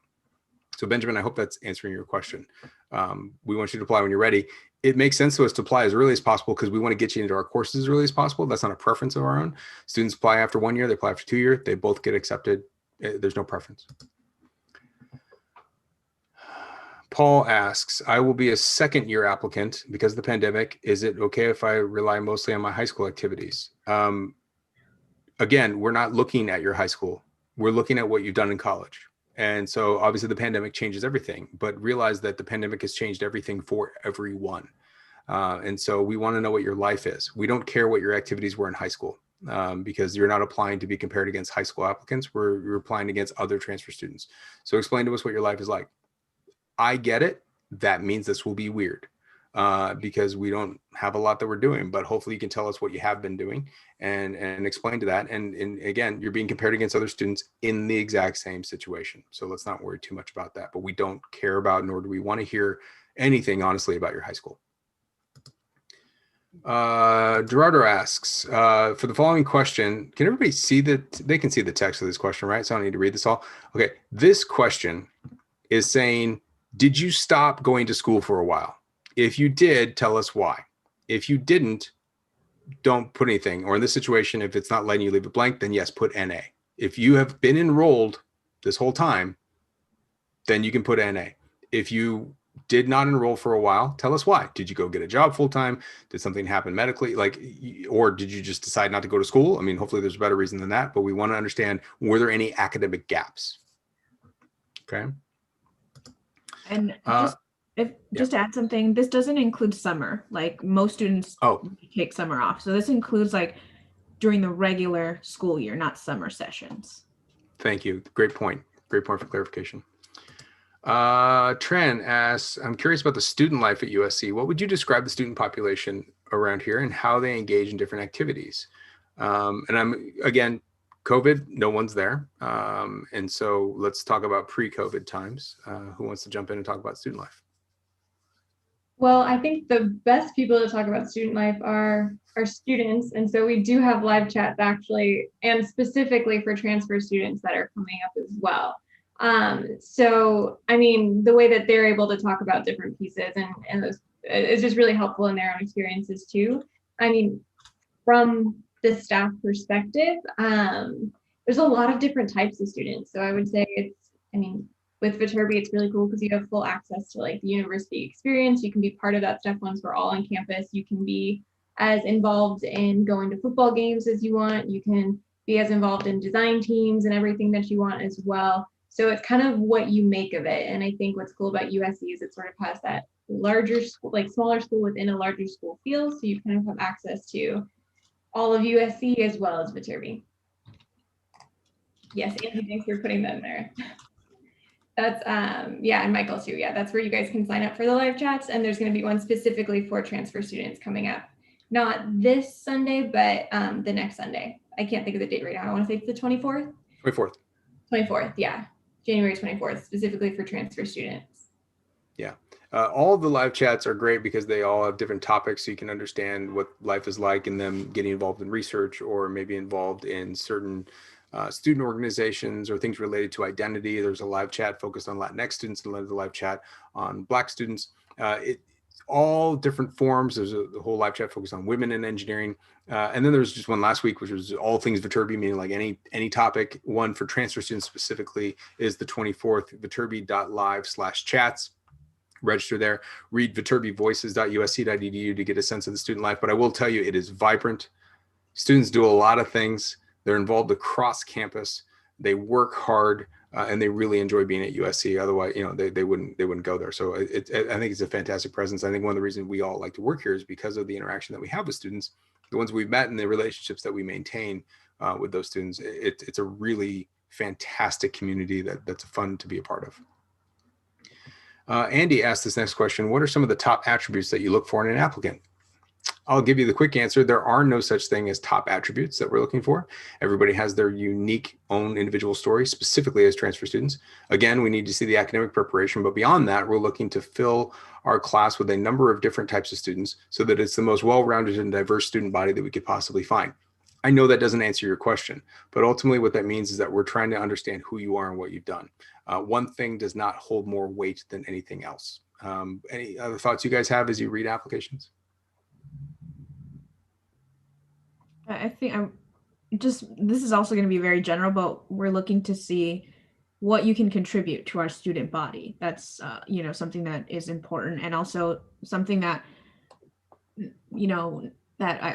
So Benjamin, I hope that's answering your question. We want you to apply when you're ready. It makes sense to us to apply as early as possible because we want to get you into our courses as early as possible. That's not a preference of our own. Students apply after 1 year, they apply after 2 years, they both get accepted. There's no preference. Paul asks, I will be a second-year applicant because of the pandemic. Is it okay if I rely mostly on my high school activities? Again, we're not looking at your high school. We're looking at what you've done in college. And so obviously the pandemic changes everything, but realize that the pandemic has changed everything for everyone. And so we want to know what your life is. We don't care what your activities were in high school because you're not applying to be compared against high school applicants. You're applying against other transfer students. So explain to us what your life is like. I get it. That means this will be weird because we don't have a lot that we're doing, but hopefully you can tell us what you have been doing and explain to that. And again, you're being compared against other students in the exact same situation. So let's not worry too much about that, but we don't care about, nor do we want to hear anything honestly about your high school. Gerardo asks, for the following question, can everybody see that? They can see the text of this question, right? So I don't need to read this all. Okay. This question is saying, did you stop going to school for a while? If you did, tell us why. If you didn't, don't put anything. Or in this situation, if it's not letting you leave it blank, then yes, put NA. If you have been enrolled this whole time, then you can put NA. If you did not enroll for a while, tell us why. Did you go get a job full time? Did something happen medically? Or did you just decide not to go to school? I mean, hopefully there's a better reason than that, but we want to understand, were there any academic gaps? Okay. And just to add something, this doesn't include summer. Like most students take summer off. So this includes like during the regular school year, not summer sessions. Thank you. Great point. Great point for clarification. Tren asks, I'm curious about the student life at USC. What would you describe the student population around here and how they engage in different activities? And I'm, again, COVID, no one's there. And so let's talk about pre-COVID times. Who wants to jump in and talk about student life? Well, I think the best people to talk about student life are students. And so we do have live chats actually, and specifically for transfer students that are coming up as well. So, I mean, the way that they're able to talk about different pieces and those is just really helpful in their own experiences too. I mean, from the staff perspective, there's a lot of different types of students. So I would say with Viterbi, it's really cool because you have full access to like the university experience. You can be part of that stuff once we're all on campus. You can be as involved in going to football games as you want. You can be as involved in design teams and everything that you want as well. So it's kind of what you make of it. And I think what's cool about USC is it sort of has that larger school, like smaller school within a larger school feel. So you kind of have access to all of USC as well as Viterbi. Yes, Andy, thanks for putting that in there. That's, yeah, and Michael too. Yeah, that's where you guys can sign up for the live chats. And there's going to be one specifically for transfer students coming up. Not this Sunday, but the next Sunday. I can't think of the date right now. I want to say it's the 24th. 24th. 24th, yeah. January 24th, specifically for transfer students. Yeah. All of the live chats are great because they all have different topics so you can understand what life is like and them getting involved in research or maybe involved in certain student organizations or things related to identity. There's a live chat focused on Latinx students and a live chat on Black students. all different forms. There's a whole live chat focused on women in engineering. And then there was just one last week, which was all things Viterbi, meaning like any topic. One for transfer students specifically is the 24th, viterbi.live/chats. Register there. Read viterbivoices.usc.edu to get a sense of the student life. But I will tell you, it is vibrant. Students do a lot of things. They're involved across campus. They work hard. And they really enjoy being at USC. Otherwise, they wouldn't go there. So I think it's a fantastic presence. I think one of the reasons we all like to work here is because of the interaction that we have with students, the ones we've met, and the relationships that we maintain with those students. It's a really fantastic community that's fun to be a part of. Andy asked this next question: what are some of the top attributes that you look for in an applicant? I'll give you the quick answer. There are no such thing as top attributes that we're looking for. Everybody has their unique own individual story, specifically as transfer students. Again, we need to see the academic preparation, but beyond that, we're looking to fill our class with a number of different types of students so that it's the most well-rounded and diverse student body that we could possibly find. I know that doesn't answer your question, but ultimately what that means is that we're trying to understand who you are and what you've done. One thing does not hold more weight than anything else. Any other thoughts you guys have as you read applications? I think this is also going to be very general, but we're looking to see what you can contribute to our student body. That's, something that is important, and also something that,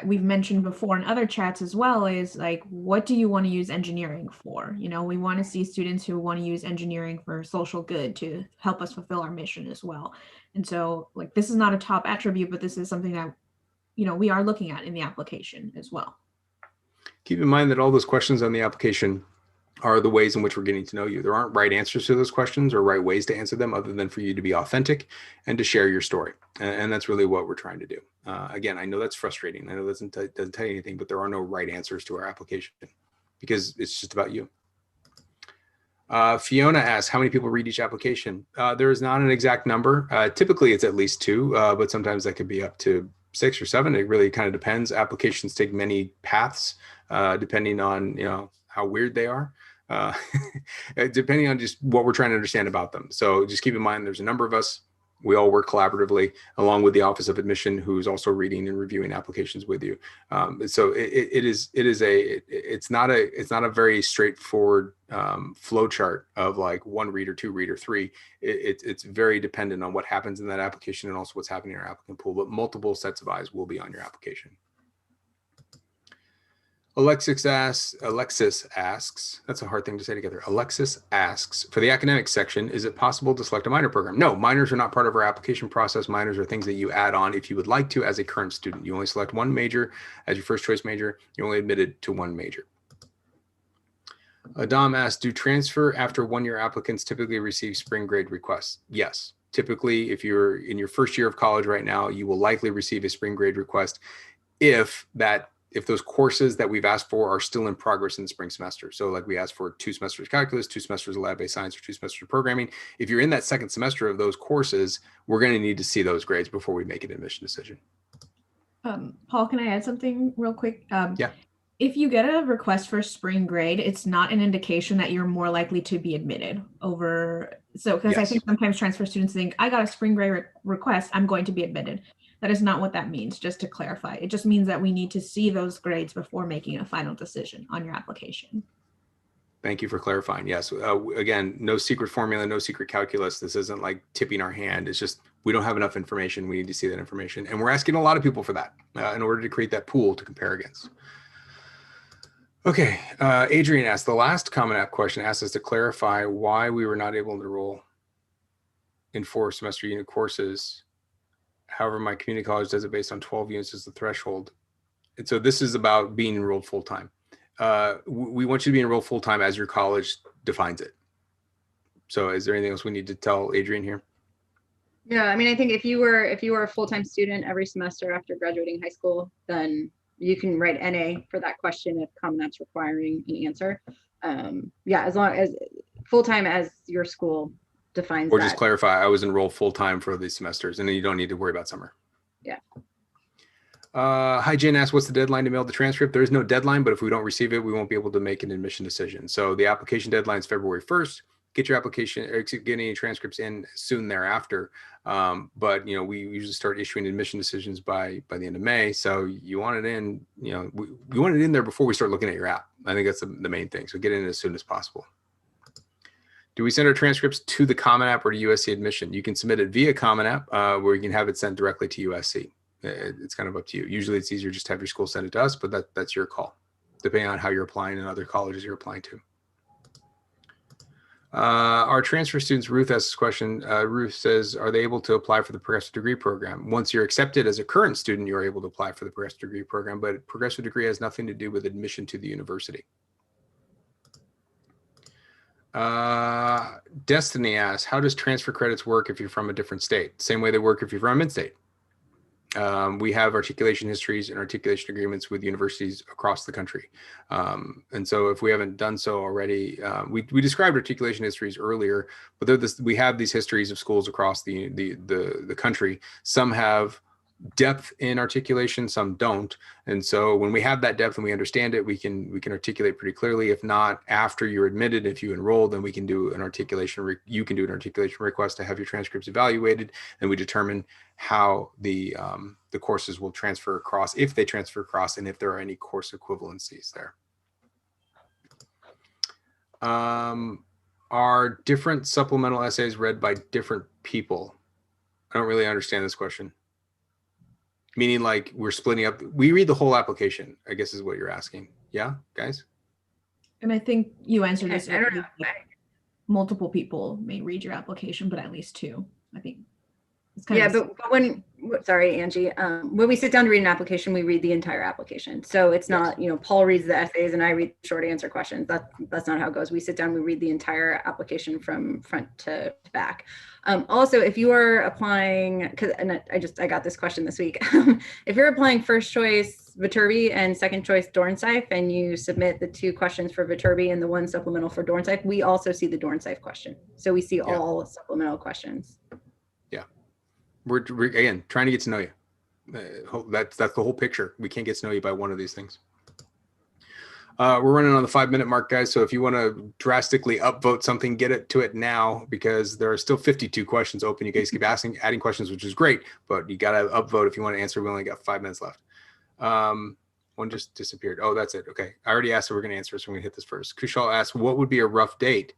we've mentioned before in other chats as well, is like, what do you want to use engineering for? We want to see students who want to use engineering for social good to help us fulfill our mission as well. And so, like, this is not a top attribute, but this is something that, we are looking at in the application as well. Keep in mind that all those questions on the application are the ways in which we're getting to know you. There aren't right answers to those questions or right ways to answer them, other than for you to be authentic and to share your story. And that's really what we're trying to do. Again, I know that's frustrating. I know that doesn't tell you anything, but there are no right answers to our application because it's just about you. Fiona asks, how many people read each application? There is not an exact number. Typically, it's at least 2, but sometimes that could be up to 6 or 7. It really kind of depends. Applications take many paths, depending on how weird they are, depending on just what we're trying to understand about them. So just keep in mind, there's a number of us. We all work collaboratively, along with the Office of Admission, who's also reading and reviewing applications with you. So it's not a very straightforward flow chart of like 1 reader, 2 reader, 3. It's very dependent on what happens in that application and also what's happening in our applicant pool. But multiple sets of eyes will be on your application. Alexis asks, that's a hard thing to say together. Alexis asks, for the academic section, is it possible to select a minor program? No, minors are not part of our application process. Minors are things that you add on if you would like to as a current student. You only select 1 major as your first choice major. You're only admitted to 1 major. Adam asks, do transfer after 1-year applicants typically receive spring grade requests? Yes. Typically, if you're in your first year of college right now, you will likely receive a spring grade request if those courses that we've asked for are still in progress in the spring semester. So like we asked for 2 semesters calculus, 2 semesters of lab-based science, or 2 semesters of programming. If you're in that second semester of those courses, we're going to need to see those grades before we make an admission decision. Paul, can I add something real quick? Yeah. If you get a request for spring grade, it's not an indication that you're more likely to be admitted because yes. I think sometimes transfer students think, I got a spring grade request, I'm going to be admitted. That is not what that means, just to clarify. It just means that we need to see those grades before making a final decision on your application. Thank you for clarifying. Yes. Again, no secret formula, no secret calculus. This isn't like tipping our hand. It's just we don't have enough information. We need to see that information. And we're asking a lot of people for that in order to create that pool to compare against. Okay. Adrian asked, the last Common App question asked us to clarify why we were not able to enroll in 4 semester unit courses. However, my community college does it based on 12 units as the threshold. And so this is about being enrolled full-time. We want you to be enrolled full-time as your college defines it. So is there anything else we need to tell Adrian here? Yeah, I mean, I think if you were a full-time student every semester after graduating high school, then you can write NA for that question if Common App's requiring an answer. Yeah, as long as full-time as your school defines or that. Just clarify, I was enrolled full-time for these semesters, and then you don't need to worry about summer. Yeah. Hi, Jen asked, what's the deadline to mail the transcript? There is no deadline, but if we don't receive it, we won't be able to make an admission decision. So the application deadline is February 1st. get your application or get any transcripts in soon thereafter. But we usually start issuing admission decisions by the end of May. So you want it in, we want it in there before we start looking at your app. I think that's the main thing. So get it in as soon as possible. Do we send our transcripts to the Common App or to USC Admission? You can submit it via Common App, where you can have it sent directly to USC. It's kind of up to you. Usually it's easier just to have your school send it to us, but that's your call, depending on how you're applying and other colleges you're applying to. Our transfer students, Ruth asks this question. Ruth says, are they able to apply for the progressive degree program? Once you're accepted as a current student, you're able to apply for the progressive degree program, but progressive degree has nothing to do with admission to the university. Destiny asks, how does transfer credits work if you're from a different state? Same way they work if you're from mid-state. We have articulation histories and articulation agreements with universities across the country. And so if we haven't done so already, we described articulation histories earlier, but we have these histories of schools across the country. Some have depth in articulation, some don't. And so when we have that depth and we understand it, we can articulate pretty clearly. If not, after you're admitted, if you enroll, then we can do an articulation. You can do an articulation request to have your transcripts evaluated, and we determine how the courses will transfer across, if they transfer across, and if there are any course equivalencies there. Are different supplemental essays read by different people? I don't really understand this question. Meaning like we're splitting up, we read the whole application, I guess is what you're asking. Yeah, guys? And I think you answered this. I don't know. Multiple people may read your application, but at least two, I think. It's kind Yeah, of but sorry, Angie, when we sit down to read an application, we read the entire application. So it's not, Paul reads the essays and I read short answer questions. That's not how it goes. We sit down, we read the entire application from front to back. Also, if you are applying, I got this question this week. If you're applying first choice Viterbi and second choice Dornsife, and you submit the 2 questions for Viterbi and the 1 supplemental for Dornsife, we also see the Dornsife question. So we see all supplemental questions. We're again trying to get to know you. That's the whole picture. We can't get to know you by one of these things. We're running on the 5-minute mark, guys. So if you want to drastically upvote something, get it to it now, because there are still 52 questions open. You guys keep adding questions, which is great, but you got to upvote if you want to answer. We only got 5 minutes left. One just disappeared. Oh, that's it. Okay. I already asked, so we're going to answer. So I'm going to hit this first. Kushal asked, what would be a rough date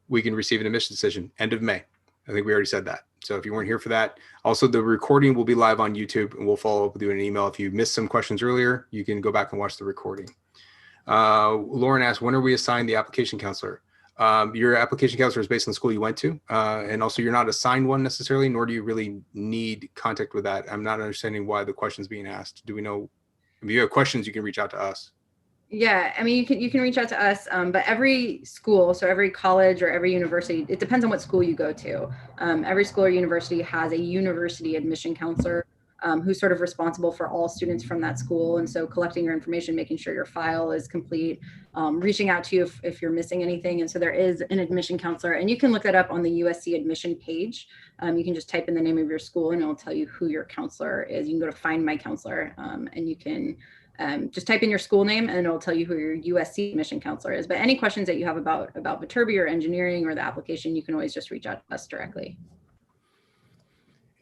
we can receive an admission decision? End of May. I think we already said that. So if you weren't here for that, also the recording will be live on YouTube, and we'll follow up with you in an email. If you missed some questions earlier, you can go back and watch the recording. Lauren asked, when are we assigned the application counselor? Your application counselor is based on the school you went to, and also you're not assigned one necessarily, nor do you really need contact with that. I'm not understanding why the question's being asked. Do we know? If you have questions, you can reach out to us. Yeah, I mean, you can reach out to us, but every school, so every college or every university, it depends on what school you go to. Every school or university has a university admission counselor who's sort of responsible for all students from that school. And so collecting your information, making sure your file is complete, reaching out to you if you're missing anything. And so there is an admission counselor, and you can look that up on the USC admission page. You can just type in the name of your school and it'll tell you who your counselor is. You can go to Find My Counselor, and you can just type in your school name and it'll tell you who your USC admission counselor is. But any questions that you have about Viterbi or engineering or the application, you can always just reach out to us directly.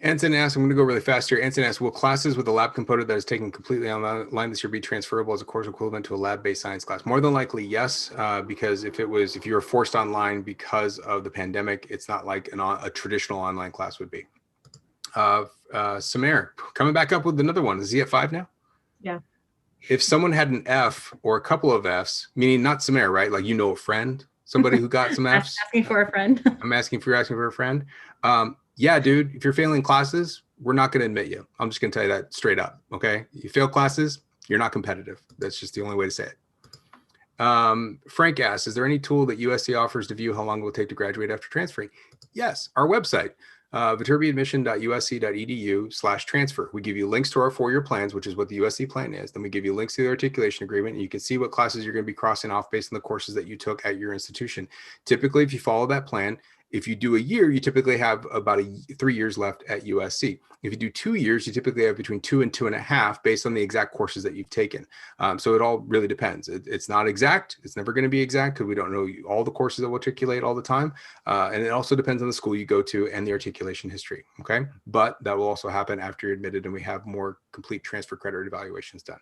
Anson asks, I'm going to go really fast here. Anson asks, will classes with a lab component that is taken completely online this year be transferable as a course equivalent to a lab-based science class? More than likely, yes, because if you were forced online because of the pandemic, it's not like a traditional online class would be. Samir, coming back up with another one. Is he at 5 now? Yeah. If someone had an F or a couple of Fs, meaning not Samir, right? Like, a friend, somebody who got some Fs. Asking for a friend. I'm asking for a friend. Yeah, dude, if you're failing classes, we're not going to admit you. I'm just going to tell you that straight up. Okay. You fail classes, you're not competitive. That's just the only way to say it. Frank asks, is there any tool that USC offers to view how long it will take to graduate after transferring? Yes. Our website, viterbiadmission.usc.edu/transfer. We give you links to our 4-year plans, which is what the USC plan is. Then we give you links to the articulation agreement, and you can see what classes you're going to be crossing off based on the courses that you took at your institution. Typically, if you follow that plan, If you do a year, you typically have about 3 years left at USC. If you do 2 years, you typically have between 2 and 2.5 based on the exact courses that you've taken. So it all really depends. It's not exact. It's never going to be exact because we don't know all the courses that will articulate all the time. And it also depends on the school you go to and the articulation history. Okay. But that will also happen after you're admitted and we have more complete transfer credit evaluations done.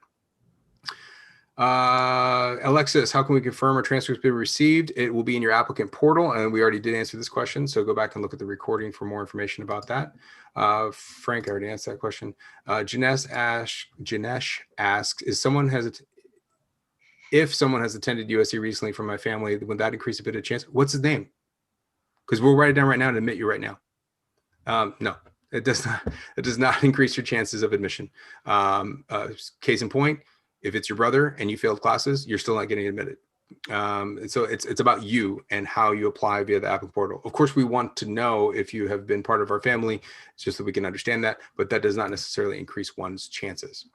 Alexis, how can we confirm our transcripts been received? It will be in your applicant portal, and we already did answer this question, so go back and look at the recording for more information about that. Frank, I already answered that question. Janesh asks, if someone has attended USC recently from my family, would that increase a bit of chance? What's his name? Because we'll write it down right now and admit you right now. No, it does not. It does not increase your chances of admission. Case in point, if it's your brother and you failed classes, you're still not getting admitted. And so it's about you and how you apply via the applicant portal. Of course, we want to know if you have been part of our family, just so we can understand that, but that does not necessarily increase one's chances.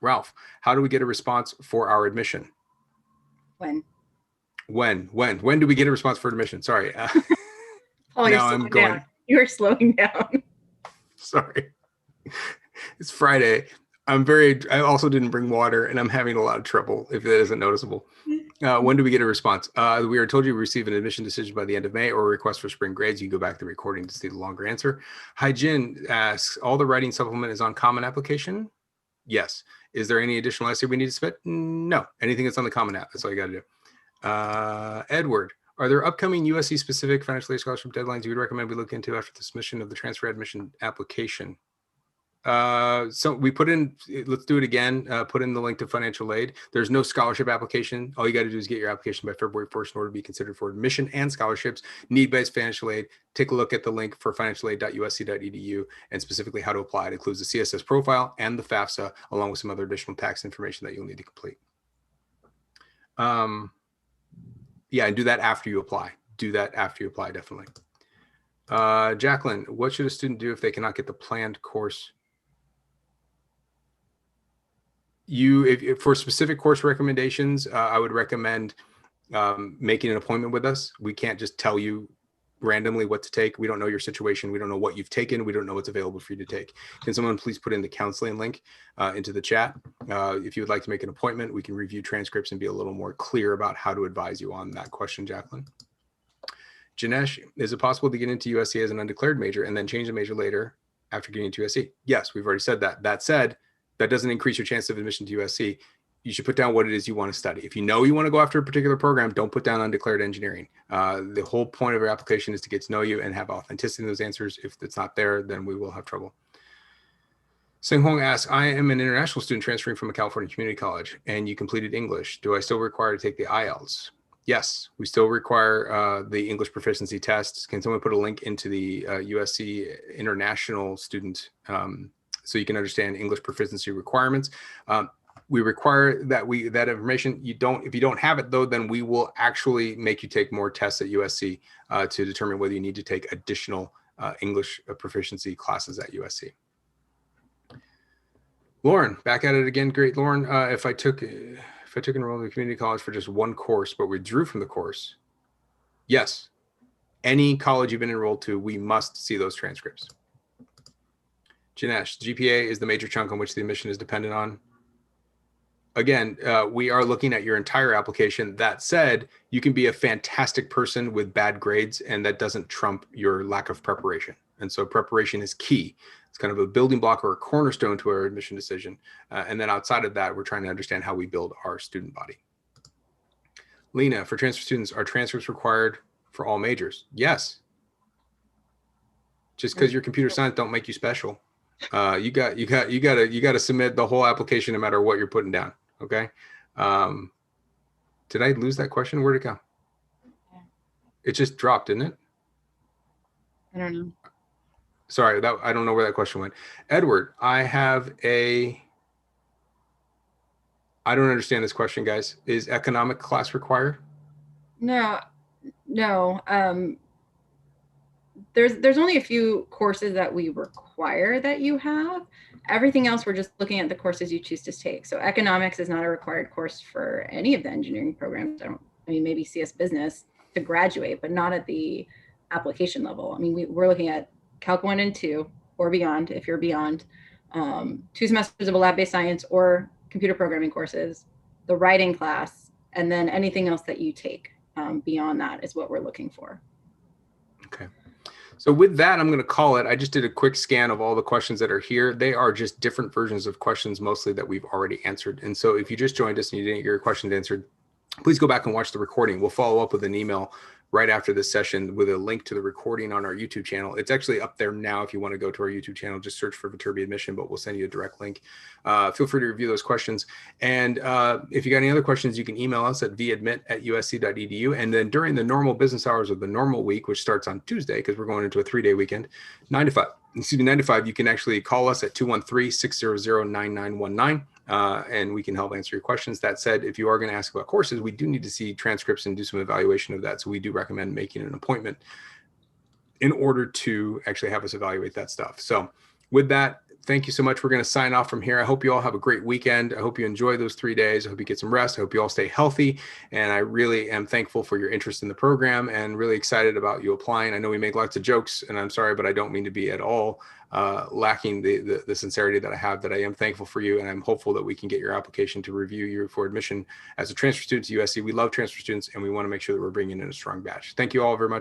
Ralph, how do we get a response for our admission? When do we get a response for admission? Sorry. Oh, now I'm going. Down. You're slowing down. Sorry. It's Friday. I also didn't bring water and I'm having a lot of trouble if that isn't noticeable. When do we get a response? We are told you receive an admission decision by the end of May or a request for spring grades. You can go back to the recording to see the longer answer. Hyjin asks, all the writing supplement is on common application? Yes. Is there any additional essay we need to submit? No. Anything that's on the common app. That's all you got to do. Edward, are there upcoming USC specific financial aid scholarship deadlines you would recommend we look into after the submission of the transfer admission application? So we put in, let's do it again, put in the link to financial aid. There's no scholarship application. All you got to do is get your application by February 1st in order to be considered for admission and scholarships. Need-based financial aid. Take a look at the link for financialaid.usc.edu and specifically how to apply. It includes the CSS profile and the FAFSA, along with some other additional tax information that you'll need to complete. Yeah, and do that after you apply. Do that after you apply, definitely. Jacqueline, what should a student do if they cannot get the planned course? If for specific course recommendations, I would recommend making an appointment with us. We can't just tell you randomly what to take. We don't know your situation. We don't know what you've taken. We don't know what's available for you to take. Can someone please put in the counseling link into the chat? If you would like to make an appointment, we can review transcripts and be a little more clear about how to advise you on that question, Jacqueline. Janesh, is it possible to get into USC as an undeclared major and then change the major later after getting into USC? Yes, we've already said that. That said, that doesn't increase your chance of admission to USC. You should put down what it is you want to study. If you know you want to go after a particular program, don't put down undeclared engineering. The whole point of your application is to get to know you and have authenticity in those answers. If it's not there, then we will have trouble. Sing Hong asks, I am an international student transferring from a California community college and you completed English. Do I still require to take the IELTS? Yes, we still require the English proficiency tests. Can someone put a link into the USC international student so you can understand English proficiency requirements? We require that that information. If you don't have it though, then we will actually make you take more tests at USC to determine whether you need to take additional English proficiency classes at USC. Lauren, back at it again. Great, Lauren. If I took enrollment in community college for just one course, but withdrew from the course, yes, any college you've been enrolled to, we must see those transcripts. Janesh, GPA is the major chunk on which the admission is dependent on. Again, we are looking at your entire application. That said, you can be a fantastic person with bad grades, and that doesn't trump your lack of preparation. And so preparation is key. It's kind of a building block or a cornerstone to our admission decision. And then outside of that, we're trying to understand how we build our student body. Lena, for transfer students, are transcripts required for all majors? Yes. Just because you're computer science don't make you special. You got to submit the whole application no matter what you're putting down. Okay. Did I lose that question? Where'd it go? It just dropped, didn't it? I don't know. Sorry, I don't know where that question went. Edward, I don't understand this question, guys. Is economic class required? No. There's only a few courses that we require that you have. Everything else, we're just looking at the courses you choose to take. So economics is not a required course for any of the engineering programs. I mean, maybe CS business to graduate, but not at the application level. I mean, we're looking at Calc 1 and 2 or beyond, if you're beyond, 2 semesters of a lab-based science or computer programming courses, the writing class, and then anything else that you take beyond that is what we're looking for. Okay. So with that, I'm going to call it. I just did a quick scan of all the questions that are here. They are just different versions of questions, mostly that we've already answered. And so if you just joined us and you didn't get your questions answered, please go back and watch the recording. We'll follow up with an email right after this session with a link to the recording on our YouTube channel. It's actually up there now. If you want to go to our YouTube channel, just search for Viterbi Admission, but we'll send you a direct link. Feel free to review those questions. And if you got any other questions, you can email us at vadmit@usc.edu. And then during the normal business hours of the normal week, which starts on Tuesday, because we're going into a 3-day weekend, 9 to 5, you can actually call us at 213-600-9919. And we can help answer your questions. That said, if you are going to ask about courses, we do need to see transcripts and do some evaluation of that. So we do recommend making an appointment in order to actually have us evaluate that stuff. So with that, thank you so much. We're going to sign off from here. I hope you all have a great weekend. I hope you enjoy those 3 days. I hope you get some rest. I hope you all stay healthy. And I really am thankful for your interest in the program and really excited about you applying. I know we make lots of jokes, and I'm sorry, but I don't mean to be at all lacking the sincerity that I have, that I am thankful for you. And I'm hopeful that we can get your application to review you for admission as a transfer student to USC. We love transfer students, and we want to make sure that we're bringing in a strong batch. Thank you all very much.